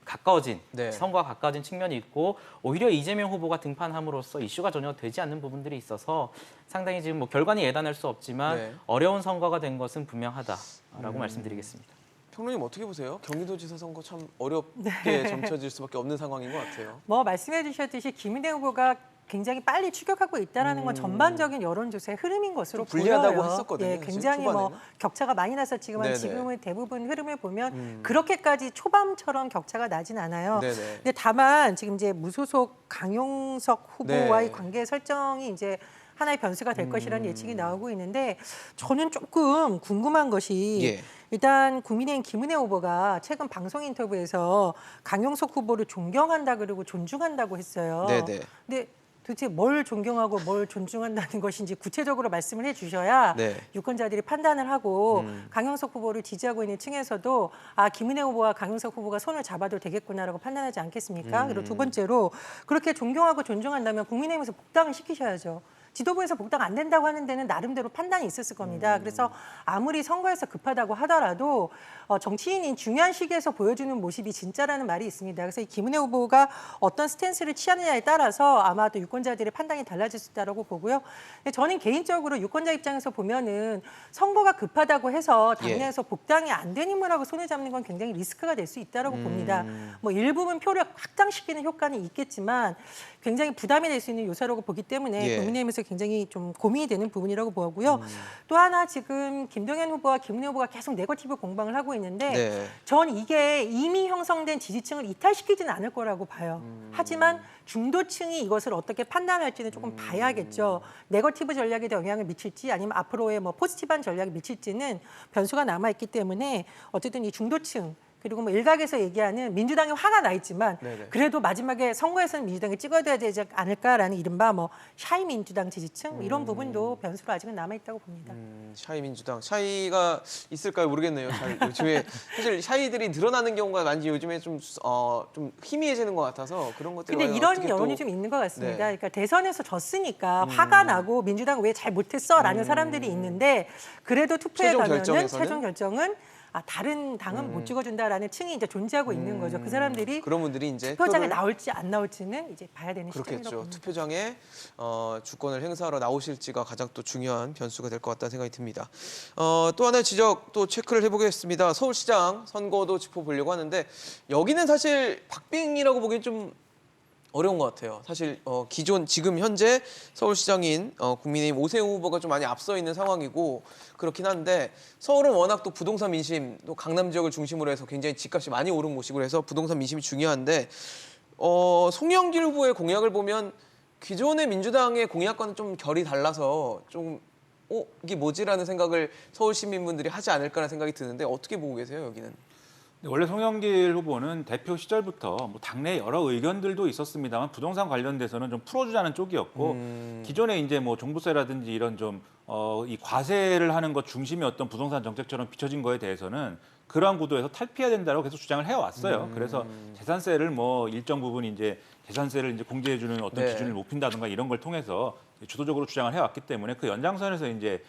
가까워진 네. 선거와 가까워진 측면이 있고 오히려 이재명 후보가 등판함으로써 이슈가 전혀 되지 않는 부분들이 있어서 상당히 지금 뭐 결과는 예단할 수 없지만 네. 어려운 선거가 된 것은 분명하다라고 말씀드리겠습니다. 평론님 어떻게 보세요? 경기도지사 선거 참 어렵게 점쳐질 수밖에 없는 상황인 것 같아요. 뭐 말씀해 주셨듯이 김은혜 후보가 굉장히 빨리 추격하고 있다는 건 전반적인 여론조사의 흐름인 것으로 좀 불리하다고 보여요. 했었거든요, 예, 사실 굉장히 뭐 초반에는. 격차가 많이 났었지만 네네. 지금은 대부분 흐름을 보면 그렇게까지 초반처럼 격차가 나진 않아요. 네네. 근데 다만 지금 이제 무소속 강용석 후보와의 네. 관계 설정이 이제 하나의 변수가 될 것이라는 예측이 나오고 있는데 저는 조금 궁금한 것이 예. 일단 국민의힘 김은혜 후보가 최근 방송 인터뷰에서 강용석 후보를 존경한다 그리고 존중한다고 했어요. 네네. 근데 도대체 뭘 존경하고 뭘 존중한다는 것인지 구체적으로 말씀을 해주셔야 네. 유권자들이 판단을 하고 강용석 후보를 지지하고 있는 층에서도 아 김은혜 후보와 강용석 후보가 손을 잡아도 되겠구나라고 판단하지 않겠습니까? 그리고 두 번째로 그렇게 존경하고 존중한다면 국민의힘에서 복당을 시키셔야죠. 지도부에서 복당 안 된다고 하는 데는 나름대로 판단이 있었을 겁니다. 그래서 아무리 선거에서 급하다고 하더라도 정치인이 중요한 시기에서 보여주는 모습이 진짜라는 말이 있습니다. 그래서 이 김은혜 후보가 어떤 스탠스를 취하느냐에 따라서 아마도 유권자들의 판단이 달라질 수 있다고 보고요. 근데 저는 개인적으로 유권자 입장에서 보면은 선거가 급하다고 해서 당내에서 복당이 안 된 인물하고 손을 잡는 건 굉장히 리스크가 될 수 있다고 봅니다. 뭐 일부분 표를 확장시키는 효과는 있겠지만 굉장히 부담이 될 수 있는 요소라고 보기 때문에 예. 국민의힘에서 굉장히 좀 고민이 되는 부분이라고 보고요. 또 하나 지금 김동연 후보와 김은혜 후보가 계속 네거티브 공방을 하고 있는데 네. 전 이게 이미 형성된 지지층을 이탈시키지는 않을 거라고 봐요. 하지만 중도층이 이것을 어떻게 판단할지는 조금 봐야겠죠. 네거티브 전략에 영향을 미칠지 아니면 앞으로의 뭐 포지티브한 전략이 미칠지는 변수가 남아있기 때문에 어쨌든 이 중도층 그리고 뭐 일각에서 얘기하는 민주당이 화가 나 있지만 네네. 그래도 마지막에 선거에서는 민주당이 찍어야 되지 않을까라는 이른바 뭐 샤이 민주당 지지층 이런 부분도 변수로 아직은 남아있다고 봅니다. 샤이 민주당 샤이가 있을까요 모르겠네요. 잘 요즘에 사실 샤이들이 늘어나는 경우가 많이 요즘에 좀 희미해지는 것 같아서 그런 것들이 근데 과연 이런 어떻게 여론이 또- 좀 있는 것 같습니다. 네. 그러니까 대선에서 졌으니까 화가 나고 민주당 왜 잘 못했어라는 사람들이 있는데 그래도 투표에 최종 가면은 결정에서는? 최종 결정은 다른 당은 못 찍어준다라는 층이 이제 존재하고 있는 거죠. 그 사람들이 그런 분들이 이제 투표장에 표를 나올지 안 나올지는 이제 봐야 되는 시점이라고 그렇겠죠. 봅니다. 투표장에 주권을 행사하러 나오실지가 가장 또 중요한 변수가 될 것 같다는 생각이 듭니다. 또 하나의 지적 또 체크를 해보겠습니다. 서울시장 선거도 짚어보려고 하는데 여기는 사실 박빙이라고 보기엔 좀 어려운 것 같아요. 사실 지금 현재 서울시장인 국민의힘 오세훈 후보가 좀 많이 앞서 있는 상황이고 그렇긴 한데 서울은 워낙 또 부동산 민심, 또 강남 지역을 중심으로 해서 굉장히 집값이 많이 오른 곳이고 그래서 부동산 민심이 중요한데 송영길 후보의 공약을 보면 기존의 민주당의 공약과는 좀 결이 달라서 좀 이게 뭐지라는 생각을 서울 시민분들이 하지 않을까라는 생각이 드는데 어떻게 보고 계세요, 여기는? 원래 송영길 후보는 대표 시절부터 뭐 당내 여러 의견들도 있었습니다만 부동산 관련돼서는 좀 풀어주자는 쪽이었고 기존에 이제 뭐 종부세라든지 이런 좀 이 과세를 하는 것 중심의 어떤 부동산 정책처럼 비춰진 거에 대해서는 그러한 구도에서 탈피해야 된다고 계속 주장을 해왔어요. 그래서 재산세를 뭐 일정 부분 이제 재산세를 이제 공제해주는 어떤 네. 기준을 높인다든가 이런 걸 통해서 주도적으로 주장을 해왔기 때문에 그 연장선에서 이제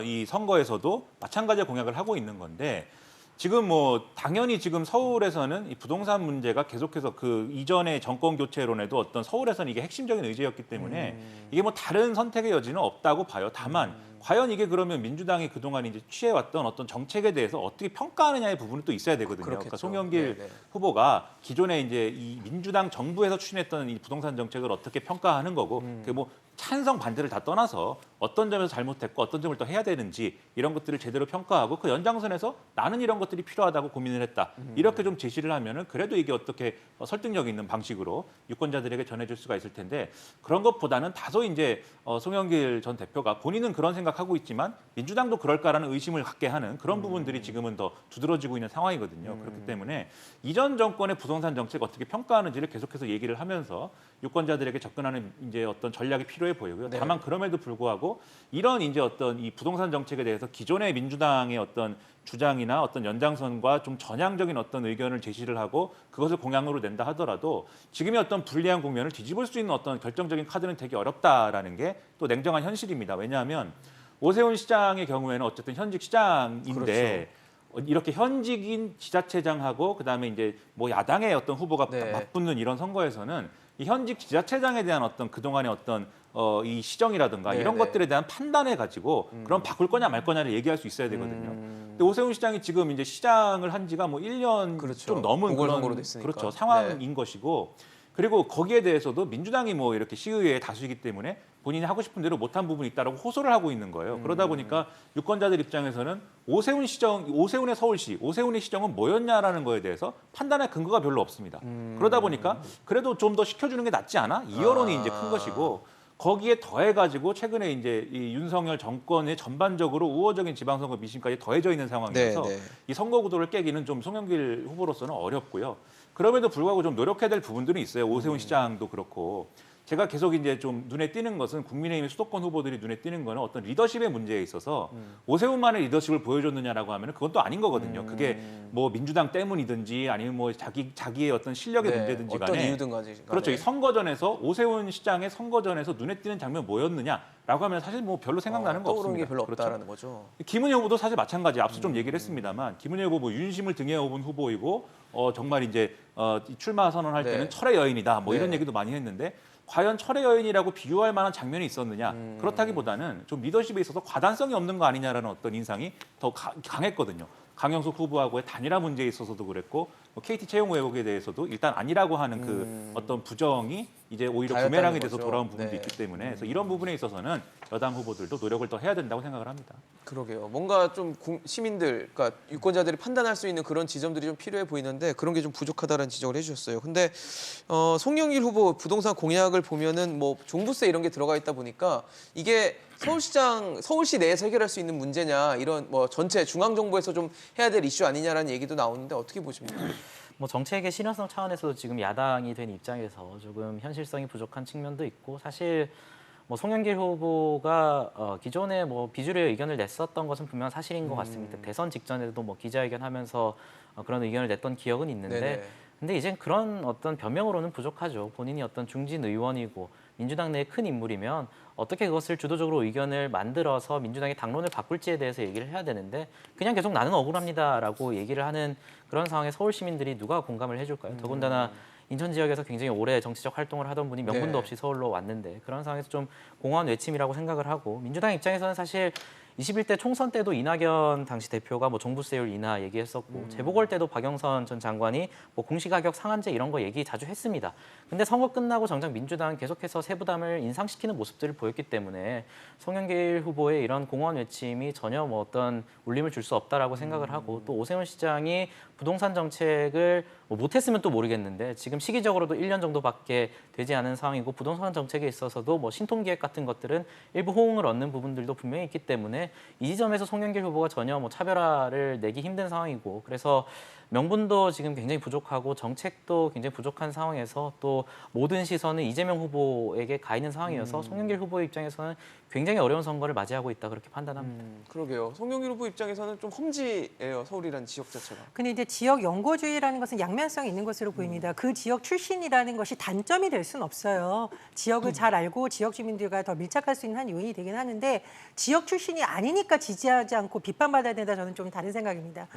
이 선거에서도 마찬가지의 공약을 하고 있는 건데. 지금 뭐 당연히 지금 서울에서는 이 부동산 문제가 계속해서 그 이전의 정권 교체론에도 어떤 서울에서는 이게 핵심적인 의제였기 때문에 이게 뭐 다른 선택의 여지는 없다고 봐요. 다만 과연 이게 그러면 민주당이 그동안 이제 취해왔던 어떤 정책에 대해서 어떻게 평가하느냐의 부분은 또 있어야 되거든요. 그렇겠죠. 그러니까 송영길 네네. 후보가 기존에 이제 이 민주당 정부에서 추진했던 이 부동산 정책을 어떻게 평가하는 거고 그게 뭐 찬성 반대를 다 떠나서 어떤 점에서 잘못했고 어떤 점을 더 해야 되는지 이런 것들을 제대로 평가하고 그 연장선에서 나는 이런 것들이 필요하다고 고민을 했다. 이렇게 좀 제시를 하면은 그래도 이게 어떻게 설득력 있는 방식으로 유권자들에게 전해줄 수가 있을 텐데 그런 것보다는 다소 이제 송영길 전 대표가 본인은 그런 생각하고 있지만 민주당도 그럴까라는 의심을 갖게 하는 그런 부분들이 지금은 더 두드러지고 있는 상황이거든요. 그렇기 때문에 이전 정권의 부동산 정책 어떻게 평가하는지를 계속해서 얘기를 하면서 유권자들에게 접근하는 이제 어떤 전략이 필요해 보이고요. 네. 다만 그럼에도 불구하고 이런 이제 어떤 이 부동산 정책에 대해서 기존의 민주당의 어떤 주장이나 어떤 연장선과 좀 전향적인 어떤 의견을 제시를 하고 그것을 공약으로 낸다 하더라도 지금의 어떤 불리한 국면을 뒤집을 수 있는 어떤 결정적인 카드는 되게 어렵다라는 게 또 냉정한 현실입니다. 왜냐하면 오세훈 시장의 경우에는 어쨌든 현직 시장인데 이렇게 현직인 지자체장하고 그다음에 이제 뭐 야당의 어떤 후보가 네. 맞붙는 이런 선거에서는 이 현직 지자체장에 대한 어떤 그동안의 어떤 이 시정이라든가 네, 이런 네. 것들에 대한 판단을 가지고 그럼 바꿀 거냐 말 거냐를 얘기할 수 있어야 되거든요. 근데 오세훈 시장이 지금 이제 시장을 한 지가 뭐 1년 그렇죠. 좀 넘은 보궐선거로 그런 됐으니까. 그렇죠. 상황인 것이고 그리고 거기에 대해서도 민주당이 뭐 이렇게 시의회의 다수이기 때문에 본인이 하고 싶은 대로 못한 부분이 있다라고 호소를 하고 있는 거예요. 그러다 보니까 유권자들 입장에서는 오세훈의 서울시, 오세훈의 시정은 뭐였냐라는 거에 대해서 판단할 근거가 별로 없습니다. 그러다 보니까 그래도 좀 더 시켜주는 게 낫지 않아? 이 여론이 이제 큰 것이고 거기에 더해가지고 최근에 이제 이 윤석열 정권의 전반적으로 우호적인 지방선거 미심까지 더해져 있는 상황이어서 네, 네. 이 선거 구도를 깨기는 좀 송영길 후보로서는 어렵고요. 그럼에도 불구하고 좀 노력해야 될 부분들이 있어요. 오세훈 시장도 그렇고. 제가 계속 이제 좀 눈에 띄는 것은 국민의힘 수도권 후보들이 눈에 띄는 거는 어떤 리더십의 문제에 있어서 오세훈만의 리더십을 보여줬느냐라고 하면 그건 또 아닌 거거든요. 그게 뭐 민주당 때문이든지 아니면 뭐 자기의 어떤 실력의 네, 문제든지 어떤 간에 이유든 간에. 그렇죠. 이 선거전에서 오세훈 시장의 선거전에서 눈에 띄는 장면 뭐였느냐라고 하면 사실 뭐 별로 생각나는 거 떠오르는 없습니다. 게 별로 그렇죠? 없다라는 거죠. 김은혜 후보도 사실 마찬가지. 앞서 좀 얘기를 했습니다만 김은혜 후보 뭐 윤심을 등에 업은 후보이고 정말 이제 출마 선언할 때는 네. 철의 여인이다. 뭐 이런 네. 얘기도 많이 했는데 과연 철의 여인이라고 비교할 만한 장면이 있었느냐? 그렇다기보다는 좀 리더십에 있어서 과단성이 없는 거 아니냐라는 어떤 인상이 더 강했거든요. 강영석 후보하고의 단일화 문제에 있어서도 그랬고 KT 채용 의혹에 대해서도 일단 아니라고 하는 그 어떤 부정이 이제 오히려 다였다는 부메랑이 돼서 거죠. 돌아온 부분도 네. 있기 때문에 그래서 이런 부분에 있어서는 여당 후보들도 노력을 더 해야 된다고 생각을 합니다. 그러게요. 뭔가 좀 시민들, 그러니까 유권자들이 판단할 수 있는 그런 지점들이 좀 필요해 보이는데 그런 게 좀 부족하다는 지적을 해주셨어요. 근데 송영길 후보 부동산 공약을 보면은 뭐 종부세 이런 게 들어가 있다 보니까 이게 서울시 내에서 해결할 수 있는 문제냐 이런 뭐 전체 중앙 정부에서 좀 해야 될 이슈 아니냐라는 얘기도 나오는데 어떻게 보십니까? 뭐 정책의 실현성 차원에서도 지금 야당이 된 입장에서 조금 현실성이 부족한 측면도 있고 사실 뭐 송영길 후보가 기존에 뭐 비주류의 의견을 냈었던 것은 분명 사실인 것 같습니다. 대선 직전에도 뭐 기자회견하면서 그런 의견을 냈던 기억은 있는데 네네. 근데 이젠 그런 어떤 변명으로는 부족하죠. 본인이 어떤 중진 의원이고 민주당 내의 큰 인물이면 어떻게 그것을 주도적으로 의견을 만들어서 민주당의 당론을 바꿀지에 대해서 얘기를 해야 되는데 그냥 계속 나는 억울합니다라고 얘기를 하는 그런 상황에 서울 시민들이 누가 공감을 해줄까요? 더군다나 인천 지역에서 굉장히 오래 정치적 활동을 하던 분이 명분도 네. 없이 서울로 왔는데 그런 상황에서 좀 공허한 외침이라고 생각을 하고 민주당 입장에서는 사실 21대 총선 때도 이낙연 당시 대표가 뭐 종부세율 인하 얘기했었고 재보궐 때도 박영선 전 장관이 뭐 공시가격 상한제 이런 거 얘기 자주 했습니다. 근데 선거 끝나고 정작 민주당은 계속해서 세부담을 인상시키는 모습들을 보였기 때문에 송영길 후보의 이런 공허한 외침이 전혀 뭐 어떤 울림을 줄 수 없다라고 생각을 하고 또 오세훈 시장이 부동산 정책을 뭐 못했으면 또 모르겠는데 지금 시기적으로도 1년 정도밖에 되지 않은 상황이고 부동산 정책에 있어서도 뭐 신통기획 같은 것들은 일부 호응을 얻는 부분들도 분명히 있기 때문에 이 지점에서 송영길 후보가 전혀 뭐 차별화를 내기 힘든 상황이고 그래서 명분도 지금 굉장히 부족하고 정책도 굉장히 부족한 상황에서 또 모든 시선은 이재명 후보에게 가 있는 상황이어서 송영길 후보의 입장에서는 굉장히 어려운 선거를 맞이하고 있다 그렇게 판단합니다. 그러게요. 송영길 후보 입장에서는 좀 험지예요. 서울이라는 지역 자체가. 근데 이제 지역 연고주의라는 것은 양면성이 있는 것으로 보입니다. 그 지역 출신이라는 것이 단점이 될 수는 없어요. 지역을 잘 알고 지역 주민들과 더 밀착할 수 있는 한 요인이 되긴 하는데 지역 출신이 아니니까 지지하지 않고 비판받아야 된다 저는 좀 다른 생각입니다.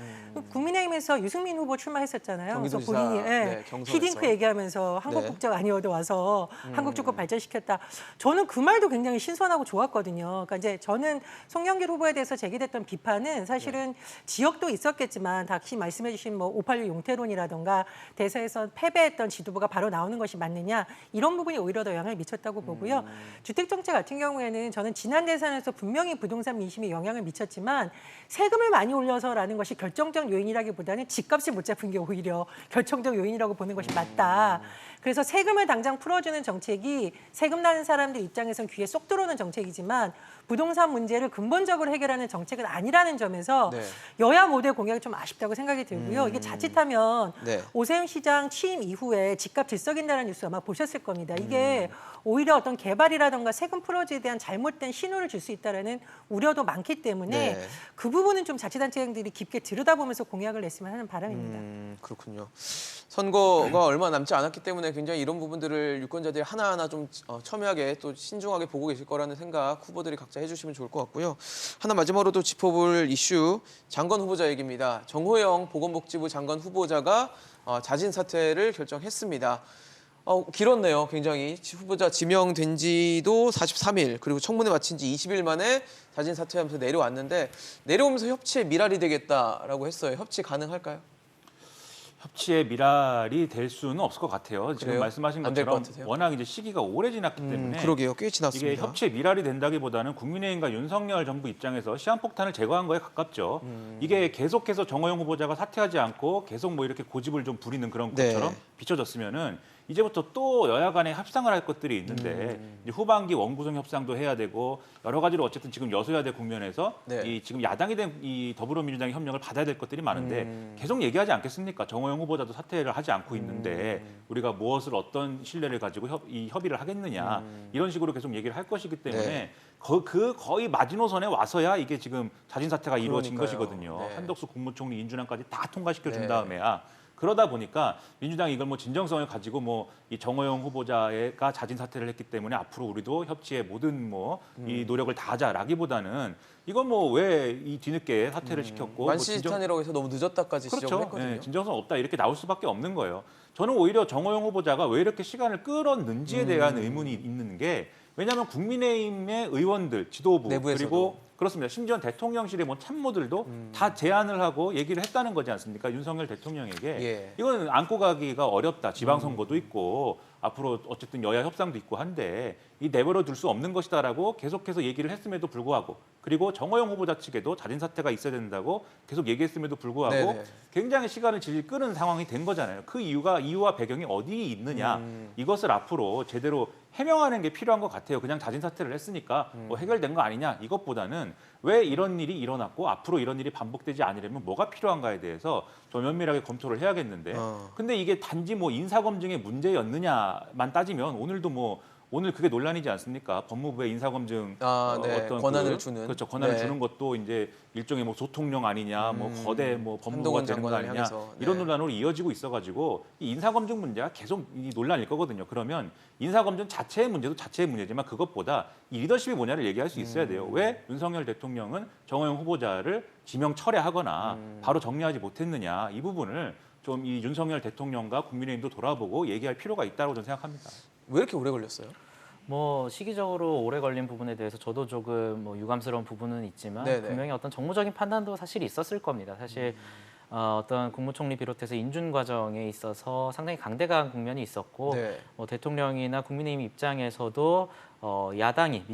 국민의힘에서 유승민 후보 출마했었잖아요. 경기도지사, 그래서 본인이 네, 경선에서. 히딩크 얘기하면서 한국 네. 국적 아니어도 와서 한국 축구 발전시켰다. 저는 그 말도 굉장히 신선하고 좋았거든요. 그러니까 이제 저는 송영길 후보에 대해서 제기됐던 비판은 사실은 지역도 있었겠지만 다시 말씀해주신 뭐 586 용태론이라던가 대선에서 패배했던 지도부가 바로 나오는 것이 맞느냐 이런 부분이 오히려 더 영향을 미쳤다고 보고요. 주택 정책 같은 경우에는 저는 지난 대선에서 분명히 부동산 민심에 영향을 미쳤지만 세금을 많이 올려서라는 것이 결정적 요인이라기보다는 집값을 못 잡은 게 오히려 결정적 요인이라고 보는 것이 맞다. 그래서 세금을 당장 풀어주는 정책이 세금 나는 사람들 입장에선 귀에 쏙 들어오는 정책이지만 부동산 문제를 근본적으로 해결하는 정책은 아니라는 점에서 네. 여야 모두의 공약이 좀 아쉽다고 생각이 들고요. 이게 자칫하면 네. 오세훈 시장 취임 이후에 집값 들썩인다는 뉴스 아마 보셨을 겁니다. 이게 오히려 어떤 개발이라든가 세금 풀어주에 대한 잘못된 신호를 줄 수 있다는 우려도 많기 때문에 네. 그 부분은 좀 자치단체장들이 깊게 들여다보면서 공약을 냈으면 하는 바람입니다. 그렇군요. 선거가 얼마 남지 않았기 때문에 굉장히 이런 부분들을 유권자들이 하나하나 좀 첨예하게 또 신중하게 보고 계실 거라는 생각 후보들이 각자 해주시면 좋을 것 같고요. 하나 마지막으로 또 짚어볼 이슈 장관 후보자 얘기입니다. 정호영 보건복지부 장관 후보자가 자진 사퇴를 결정했습니다. 길었네요. 굉장히 후보자 지명된 지도 43일 그리고 청문회 마친 지 20일 만에 자진 사퇴하면서 내려왔는데 내려오면서 협치에 미랄이 되겠다라고 했어요. 협치 가능할까요? 협치의 미랄이 될 수는 없을 것 같아요. 지금 그래요? 말씀하신 안될것 것처럼 같으세요? 워낙 이제 시기가 오래 지났기 때문에 그러게요. 꽤 지났습니다. 이게 협치의 미랄이 된다기보다는 국민의힘과 윤석열 정부 입장에서 시한폭탄을 제거한 거에 가깝죠. 이게 계속해서 정호영 후보자가 사퇴하지 않고 계속 뭐 이렇게 고집을 좀 부리는 그런 네. 것처럼 비춰졌으면은 이제부터 또 여야 간에 협상을 할 것들이 있는데 이제 후반기 원구성 협상도 해야 되고 여러 가지로 어쨌든 지금 여소야대 국면에서 네. 이 지금 야당이 된 이 더불어민주당의 협력을 받아야 될 것들이 많은데 계속 얘기하지 않겠습니까? 정호영 후보자도 사퇴를 하지 않고 있는데 우리가 무엇을 어떤 신뢰를 가지고 이 협의를 하겠느냐 이런 식으로 계속 얘기를 할 것이기 때문에 네. 거의 마지노선에 와서야 이게 지금 자진 사퇴가 이루어진 그러니까요. 것이거든요. 네. 한덕수 국무총리 인준안까지 다 통과시켜 준 네. 다음에야 그러다 보니까 민주당이 이걸 뭐 진정성을 가지고 뭐 이 정호영 후보자가 자진 사퇴를 했기 때문에 앞으로 우리도 협치의 모든 뭐 이 노력을 다하자라기보다는 이건 뭐 왜 이 뒤늦게 사퇴를 시켰고 뭐 만시지탄이라고 해서 너무 늦었다까지 지적을 그렇죠. 했거든요. 예, 진정성 없다 이렇게 나올 수밖에 없는 거예요. 저는 오히려 정호영 후보자가 왜 이렇게 시간을 끌었는지에 대한 의문이 있는 게 왜냐하면 국민의힘의 의원들, 지도부 내부에서도. 그리고 그렇습니다. 심지어 대통령실의 뭐 참모들도 다 제안을 하고 얘기를 했다는 거지 않습니까? 윤석열 대통령에게 예. 이건 안고 가기가 어렵다. 지방선거도 있고 앞으로 어쨌든 여야 협상도 있고 한데 이 내버려 둘 수 없는 것이다라고 계속해서 얘기를 했음에도 불구하고 그리고 정호영 후보자 측에도 자진 사퇴가 있어야 된다고 계속 얘기했음에도 불구하고 네네. 굉장히 시간을 질질 끄는 상황이 된 거잖아요. 그 이유와 배경이 어디에 있느냐 이것을 앞으로 제대로 해명하는 게 필요한 것 같아요. 그냥 자진 사퇴를 했으니까 뭐 해결된 거 아니냐 이것보다는 왜 이런 일이 일어났고 앞으로 이런 일이 반복되지 않으려면 뭐가 필요한가에 대해서 좀 면밀하게 검토를 해야겠는데 근데 이게 단지 뭐 인사검증의 문제였느냐만 따지면 오늘 그게 논란이지 않습니까? 법무부의 인사검증 네. 어떤 권한을 주는. 그렇죠. 권한을 네. 주는 것도 이제 일종의 뭐 소통령 아니냐, 뭐 거대 뭐 법무부가 한동훈 되는 거 장관을 아니냐 향해서. 네. 이런 논란으로 이어지고 있어가지고 이 인사검증 문제가 계속 이 논란일 거거든요. 그러면 인사검증 자체의 문제도 자체의 문제지만 그것보다 이 리더십이 뭐냐를 얘기할 수 있어야 돼요. 왜 윤석열 대통령은 정호영 후보자를 지명 철회하거나 바로 정리하지 못했느냐 이 부분을 좀 이 윤석열 대통령과 국민의힘도 돌아보고 얘기할 필요가 있다고 저는 생각합니다. 왜 이렇게 오래 걸렸어요? 뭐 시기적으로 오래 걸린 부분에 대해서 저도 조금 뭐 유감스러운 부분은 있지만 네네. 분명히 어떤 정무적인 판단도 사실 있었을 겁니다. 사실 어떤 국무총리 비롯해서 인준 과정에 있어서 상당히 강대강 국면이 있었고 네. 대통령이나 국민의힘 입장에서도 야당이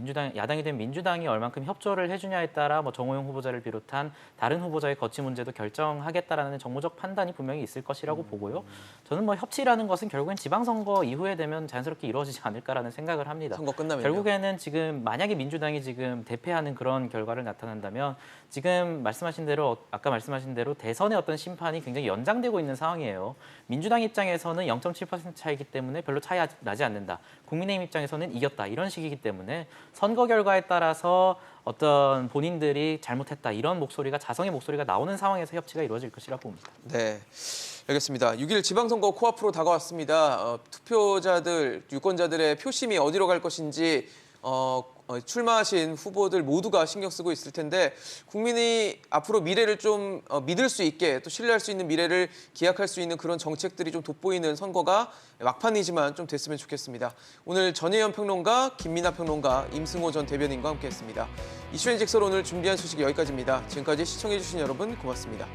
된 민주당이 얼만큼 협조를 해주냐에 따라 뭐 정호영 후보자를 비롯한 다른 후보자의 거취 문제도 결정하겠다라는 정무적 판단이 분명히 있을 것이라고 보고요. 저는 뭐 협치라는 것은 결국엔 지방선거 이후에 되면 자연스럽게 이루어지지 않을까라는 생각을 합니다. 선거 끝나면요. 결국에는 지금 만약에 민주당이 지금 대패하는 그런 결과를 나타난다면 지금 말씀하신 대로 아까 말씀하신 대로 대선의 어떤 심판이 굉장히 연장되고 있는 상황이에요. 민주당 입장에서는 0.7% 차이기 때문에 별로 차이 나지 않는다. 국민의힘 입장에서는 이겼다. 이런 식이기 때문에 선거 결과에 따라서 어떤 본인들이 잘못했다. 이런 목소리가 자성의 목소리가 나오는 상황에서 협치가 이루어질 것이라고 봅니다. 네, 알겠습니다. 6일 지방선거 코앞으로 다가왔습니다. 투표자들, 유권자들의 표심이 어디로 갈 것인지 출마하신 후보들 모두가 신경 쓰고 있을 텐데 국민이 앞으로 미래를 좀 믿을 수 있게 또 신뢰할 수 있는 미래를 기약할 수 있는 그런 정책들이 좀 돋보이는 선거가 막판이지만 좀 됐으면 좋겠습니다. 오늘 전혜연 평론가, 김민아 평론가, 임승호 전 대변인과 함께했습니다. 이슈앤직설 오늘 준비한 소식 여기까지입니다. 지금까지 시청해주신 여러분 고맙습니다.